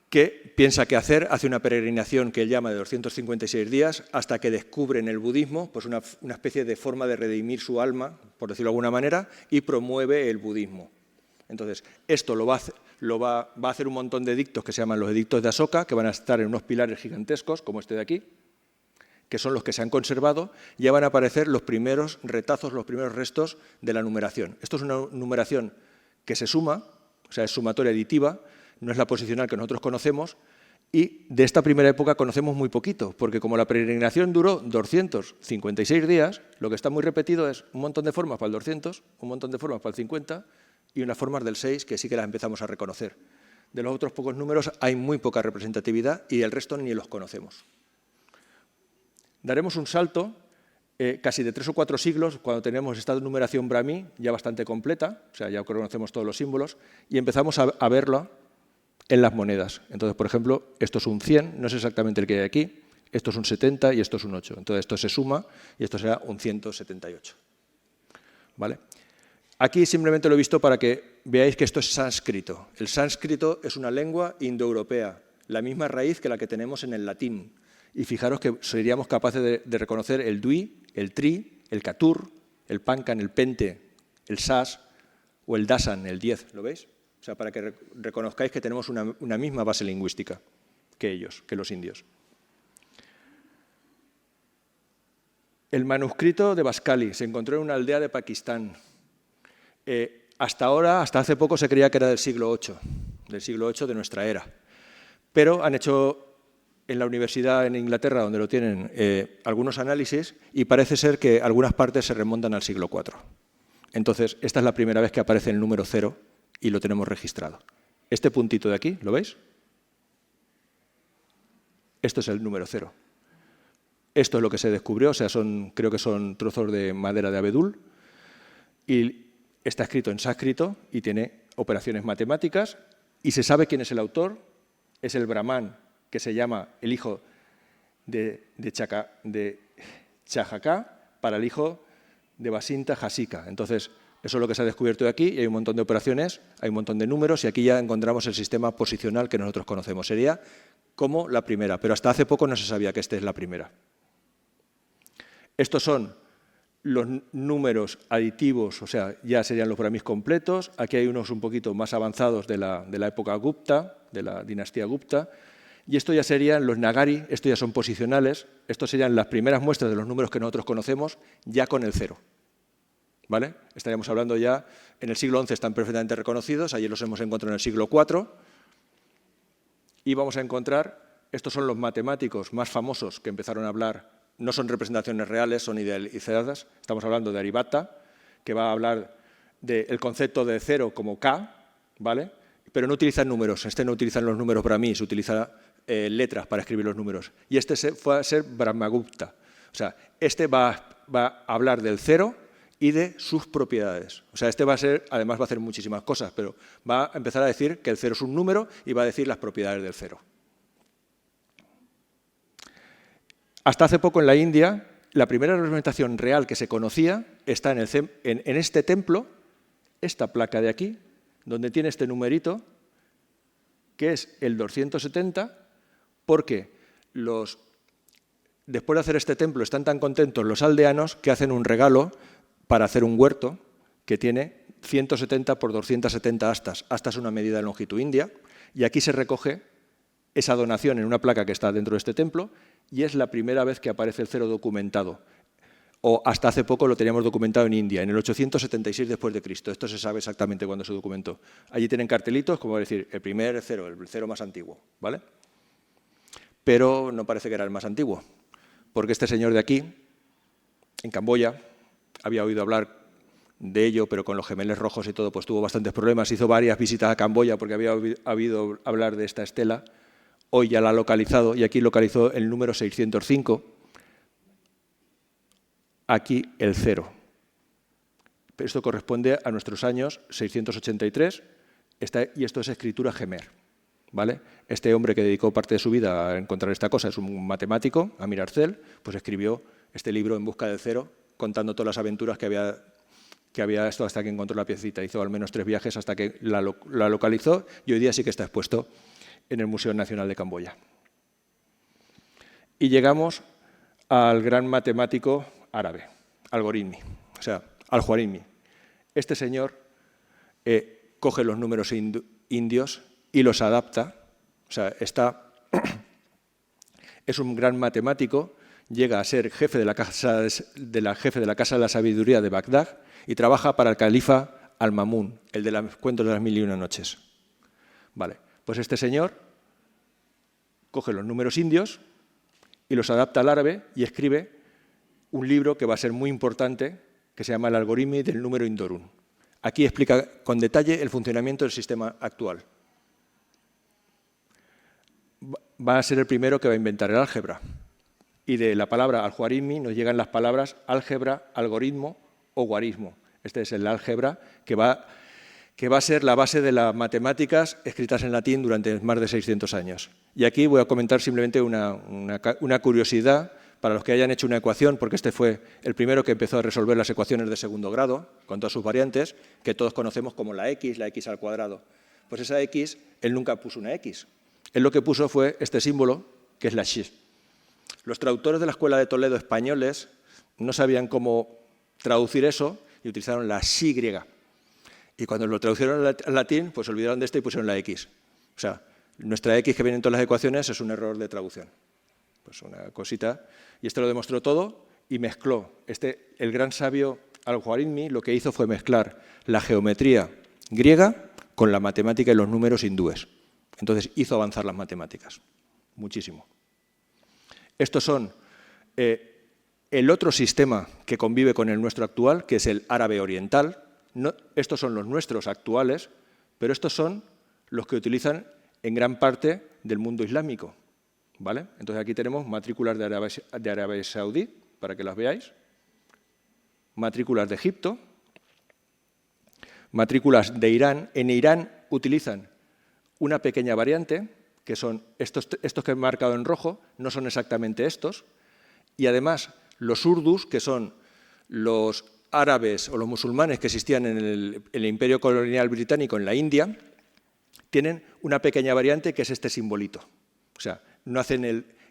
que piensa qué hacer, hace una peregrinación que él llama de 256 días, hasta que descubre en el budismo pues una especie de forma de redimir su alma, por decirlo de alguna manera, y promueve el budismo. Entonces, esto va a hacer un montón de edictos que se llaman los edictos de Asoka, que van a estar en unos pilares gigantescos, como este de aquí, que son los que se han conservado. Ya van a aparecer los primeros retazos, los primeros restos de la numeración. Esto es una numeración que se suma, o sea, es sumatoria aditiva, no es la posicional que nosotros conocemos, y de esta primera época conocemos muy poquito, porque como la peregrinación duró 256 días, lo que está muy repetido es un montón de formas para el 200, un montón de formas para el 50 y unas formas del 6 que sí que las empezamos a reconocer. De los otros pocos números hay muy poca representatividad y el resto ni los conocemos. Daremos un salto casi de 3 o 4 siglos cuando tenemos esta numeración brahmi ya bastante completa, o sea, ya conocemos todos los símbolos, y empezamos a verlo en las monedas. Entonces, por ejemplo, esto es un 100, no es exactamente el que hay aquí, esto es un 70 y esto es un 8. Entonces, esto se suma y esto será un 178. ¿Vale? Aquí simplemente lo he visto para que veáis que esto es sánscrito. El sánscrito es una lengua indoeuropea, la misma raíz que la que tenemos en el latín. Y fijaros que seríamos capaces de reconocer el dui, el tri, el catur, el pancan, el pente, el sas o el dasan, el 10. ¿Lo veis? O sea, para que reconozcáis que tenemos una misma base lingüística que ellos, que los indios. El manuscrito de Baskali se encontró en una aldea de Pakistán. Hasta hace poco se creía que era del siglo VIII de nuestra era. Pero han hecho en la universidad en Inglaterra, donde lo tienen, algunos análisis y parece ser que algunas partes se remontan al siglo IV. Entonces, esta es la primera vez que aparece el número 0 y lo tenemos registrado. Este puntito de aquí, ¿lo veis? Esto es el número 0. Esto es lo que se descubrió, o sea, creo que son trozos de madera de abedul y está escrito en sánscrito y tiene operaciones matemáticas y se sabe quién es el autor, es el brahman que se llama el hijo de Chajaka para el hijo de Basinta Jasika. Entonces, eso es lo que se ha descubierto de aquí y hay un montón de operaciones, hay un montón de números y aquí ya encontramos el sistema posicional que nosotros conocemos. Sería como la primera, pero hasta hace poco no se sabía que esta es la primera. Estos son los números aditivos, o sea, ya serían los brahmis completos. Aquí hay unos un poquito más avanzados de la época Gupta, de la dinastía Gupta. Y esto ya serían los nagari, estos ya son posicionales, estos serían las primeras muestras de los números que nosotros conocemos ya con el 0. ¿Vale? Estaríamos hablando ya, en el siglo XI están perfectamente reconocidos, ayer los hemos encontrado en el siglo IV, y vamos a encontrar estos son los matemáticos más famosos que empezaron a hablar, no son representaciones reales, son idealizadas. Estamos hablando de Aryabhata, que va a hablar del concepto de cero como K, ¿vale? Pero no utilizan números. No utiliza los números Brahmi, se utiliza letras para escribir los números. Y este fue a ser Brahmagupta. O sea, este va a hablar del cero y de sus propiedades. O sea, además va a hacer muchísimas cosas, pero va a empezar a decir que el cero es un número y va a decir las propiedades del cero. Hasta hace poco en la India, la primera representación real que se conocía está en este templo, esta placa de aquí, donde tiene este numerito, que es el 270, porque después de hacer este templo están tan contentos los aldeanos que hacen un regalo para hacer un huerto que tiene 170 por 270 astas. Asta es una medida de longitud india, y aquí se recoge esa donación en una placa que está dentro de este templo, y es la primera vez que aparece el cero documentado. O hasta hace poco lo teníamos documentado en India, en el 876 después de Cristo. Esto se sabe exactamente cuándo se documentó. Allí tienen cartelitos, como decir, el primer cero, el cero más antiguo, ¿vale? Pero no parece que era el más antiguo, porque este señor de aquí, en Camboya, había oído hablar de ello, pero con los gemelos rojos y todo, pues tuvo bastantes problemas. Hizo varias visitas a Camboya porque había oído hablar de esta estela. Hoy ya la ha localizado, y aquí localizó el número 605. Aquí el cero. Esto corresponde a nuestros años 683, y esto es escritura Gemer, ¿vale? Este hombre que dedicó parte de su vida a encontrar esta cosa, es un matemático, Amir Arcel, pues escribió este libro En busca del cero, contando todas las aventuras que había esto hasta que encontró la piecita. Hizo al menos 3 viajes hasta que la localizó, y hoy día sí que está expuesto en el Museo Nacional de Camboya. Y llegamos al gran matemático árabe, Algoritmi, o sea, Al-Khwarizmi. Este señor coge los números indios y los adapta, o sea, es un gran matemático, llega a ser jefe de la Casa de la Sabiduría de Bagdad y trabaja para el califa Al-Ma'mún, el de los cuentos de las 1001 noches. Vale, pues este señor coge los números indios y los adapta al árabe y escribe un libro que va a ser muy importante, que se llama El Algoritmi del número Indorun. Aquí explica con detalle el funcionamiento del sistema actual. Va a ser el primero que va a inventar el álgebra. Y de la palabra Al-Khwarizmi nos llegan las palabras álgebra, algoritmo o guarismo. Este es el álgebra que va a ser la base de las matemáticas escritas en latín durante más de 600 años. Y aquí voy a comentar simplemente una curiosidad para los que hayan hecho una ecuación, porque este fue el primero que empezó a resolver las ecuaciones de segundo grado, con todas sus variantes, que todos conocemos como la x al cuadrado. Pues esa x, él nunca puso una x. Él lo que puso fue este símbolo, que es la x. Los traductores de la Escuela de Toledo españoles no sabían cómo traducir eso y utilizaron la xy. Y cuando lo traducieron al latín, pues olvidaron de esto y pusieron la x. O sea, nuestra x que viene en todas las ecuaciones es un error de traducción. Pues una cosita. Y esto lo demostró todo y mezcló. El gran sabio Al-Khwarizmi lo que hizo fue mezclar la geometría griega con la matemática y los números hindúes. Entonces hizo avanzar las matemáticas. Muchísimo. Estos son el otro sistema que convive con el nuestro actual, que es el árabe oriental. Estos son los nuestros actuales, pero estos son los que utilizan en gran parte del mundo islámico, ¿vale? Entonces aquí tenemos matrículas de Arabia Saudí, para que las veáis, matrículas de Egipto, matrículas de Irán. En Irán utilizan una pequeña variante, que son estos que he marcado en rojo, no son exactamente estos, y además los urdus, que son los árabes o los musulmanes que existían en el imperio colonial británico en la India, tienen una pequeña variante que es este simbolito. O sea, no hacen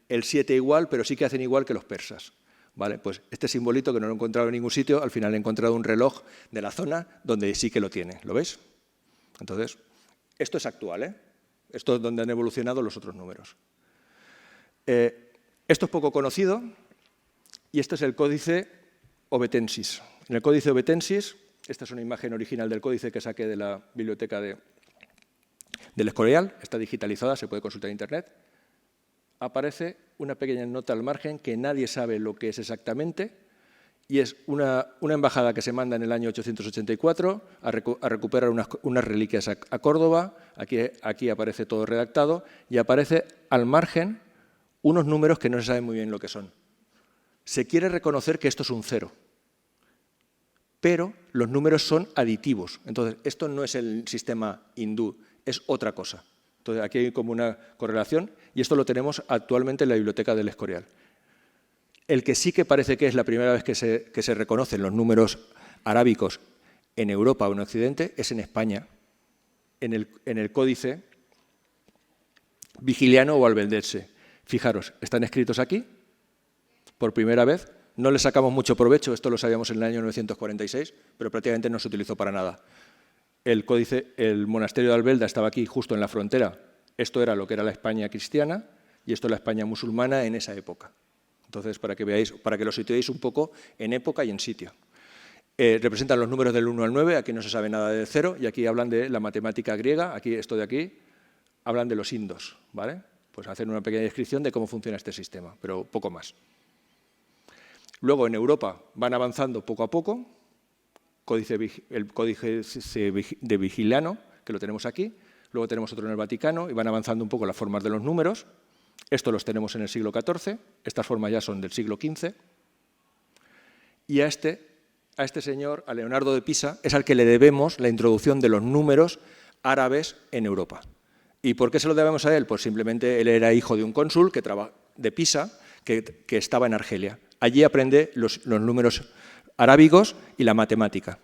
el 7 igual, pero sí que hacen igual que los persas. ¿Vale? Pues este simbolito, que no lo he encontrado en ningún sitio, al final he encontrado un reloj de la zona donde sí que lo tiene. ¿Lo veis? Entonces, esto es actual, ¿eh? Esto es donde han evolucionado los otros números. Esto es poco conocido y esto es el códice obetensis. En el códice obetensis, esta es una imagen original del códice que saqué de la biblioteca del Escorial, está digitalizada, se puede consultar en Internet. aparece una pequeña nota al margen que nadie sabe lo que es exactamente, y es una embajada que se manda en el año 884 a recuperar unas reliquias a Córdoba. Aquí aparece todo redactado y aparece al margen unos números que no se sabe muy bien lo que son. Se quiere reconocer que esto es un 0, pero los números son aditivos. Entonces, esto no es el sistema hindú, es otra cosa. Entonces, aquí hay como una correlación y esto lo tenemos actualmente en la biblioteca del Escorial. El que sí que parece que es la primera vez que se reconocen los números arábicos en Europa o en Occidente es en España, en el códice vigiliano o albeldense. Fijaros, están escritos aquí, por primera vez. No le sacamos mucho provecho, esto lo sabíamos en el año 946, pero prácticamente no se utilizó para nada. El monasterio de Albelda estaba aquí, justo en la frontera. Esto era lo que era la España cristiana y esto la España musulmana en esa época. Entonces, para que veáis, para que lo situéis un poco en época y en sitio. Representan los números del 1 al 9, aquí no se sabe nada del 0, y aquí hablan de la matemática griega, aquí esto de aquí, hablan de los indos, ¿vale? Pues hacen una pequeña descripción de cómo funciona este sistema, pero poco más. Luego, en Europa, van avanzando poco a poco, el códice de Vigiliano, que lo tenemos aquí, luego tenemos otro en el Vaticano, y van avanzando un poco las formas de los números. Estos los tenemos en el siglo XIV, estas formas ya son del siglo XV, y a este señor, a Leonardo de Pisa, es al que le debemos la introducción de los números árabes en Europa. ¿Y por qué se lo debemos a él? Pues simplemente él era hijo de un cónsul de Pisa que estaba en Argelia. Allí aprende los números arábigos y la matemática.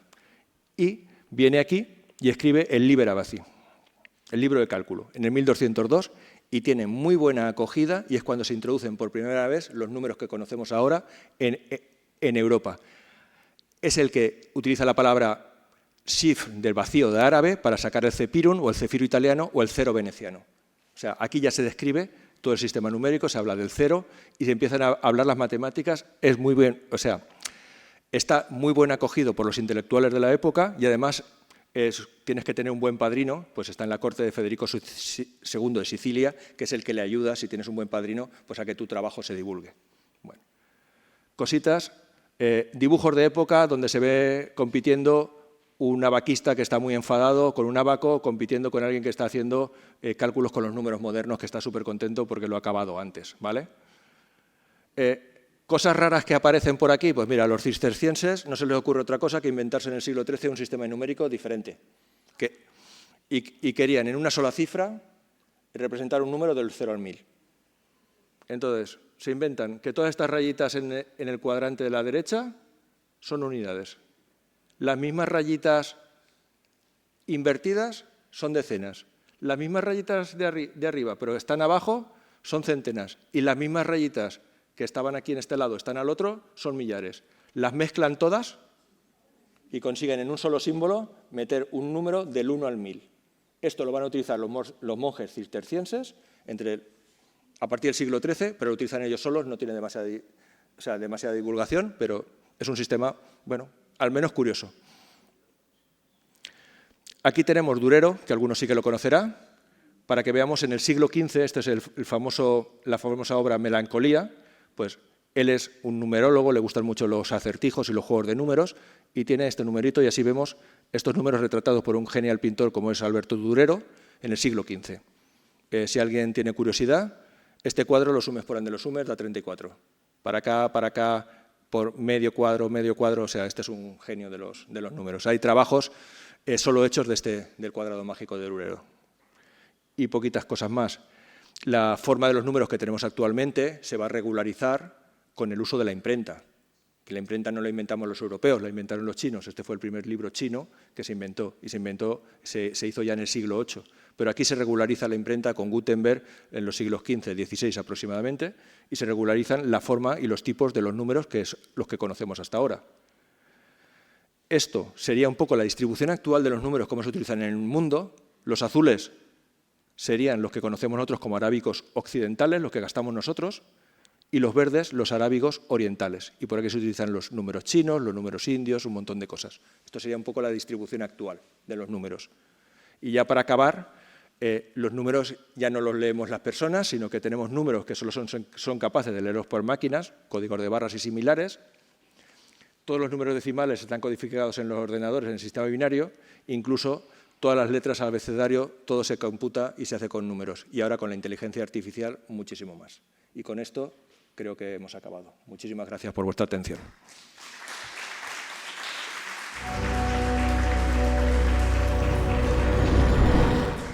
Y viene aquí y escribe el Liber Abaci, el libro de cálculo, en el 1202, y tiene muy buena acogida y es cuando se introducen por primera vez los números que conocemos ahora en Europa. Es el que utiliza la palabra Sif del vacío de árabe para sacar el Cepirun o el cefiro italiano o el cero veneciano. O sea, aquí ya se describe todo el sistema numérico, se habla del cero y se empiezan a hablar las matemáticas. Es muy bien, o sea, está muy bien acogido por los intelectuales de la época y además tienes que tener un buen padrino, pues está en la corte de Federico II de Sicilia, que es el que le ayuda, si tienes un buen padrino, pues a que tu trabajo se divulgue. Bueno, cositas, dibujos de época donde se ve compitiendo un abaquista que está muy enfadado con un abaco, compitiendo con alguien que está haciendo cálculos con los números modernos, que está súper contento porque lo ha acabado antes, ¿vale? Cosas raras que aparecen por aquí, pues mira, a los cistercienses no se les ocurre otra cosa que inventarse en el siglo XIII un sistema numérico diferente. Y querían en una sola cifra representar un número del 0 al 1000. Entonces, se inventan que todas estas rayitas en el cuadrante de la derecha son unidades. Las mismas rayitas invertidas son decenas. Las mismas rayitas de arriba, pero están abajo, son centenas. Y las mismas rayitas que estaban aquí en este lado, están al otro, son millares. Las mezclan todas y consiguen en un solo símbolo meter un número del 1 al 1000. Esto lo van a utilizar los monjes cistercienses a partir del siglo XIII, pero lo utilizan ellos solos, no tiene demasiada divulgación, pero es un sistema, bueno, al menos curioso. Aquí tenemos Durero, que algunos sí que lo conocerá, para que veamos en el siglo XV, esta es la famosa obra Melancolía, pues él es un numerólogo, le gustan mucho los acertijos y los juegos de números, y tiene este numerito, y así vemos estos números retratados por un genial pintor como es Alberto Durero en el siglo XV. Si alguien tiene curiosidad, este cuadro lo sumes por donde lo sumes, da 34. Para acá, por medio cuadro, o sea, este es un genio de los números. Hay trabajos solo hechos del cuadrado mágico de Durero. Y poquitas cosas más. La forma de los números que tenemos actualmente se va a regularizar con el uso de la imprenta. Que la imprenta no la inventamos los europeos, la inventaron los chinos. Este fue el primer libro chino que se inventó, y se hizo ya en el siglo VIII. Pero aquí se regulariza la imprenta con Gutenberg en los siglos XV, XVI aproximadamente, y se regularizan la forma y los tipos de los números que es los que conocemos hasta ahora. Esto sería un poco la distribución actual de los números, cómo se utilizan en el mundo. Los azules serían los que conocemos nosotros como arábigos occidentales, los que gastamos nosotros, y los verdes, los arábigos orientales. Y por aquí se utilizan los números chinos, los números indios, un montón de cosas. Esto sería un poco la distribución actual de los números. Y ya para acabar, Los números ya no los leemos las personas, sino que tenemos números que solo son capaces de leerlos por máquinas, códigos de barras y similares. Todos los números decimales están codificados en los ordenadores en el sistema binario, incluso todas las letras al abecedario, todo se computa y se hace con números. Y ahora con la inteligencia artificial muchísimo más. Y con esto creo que hemos acabado. Muchísimas gracias por vuestra atención.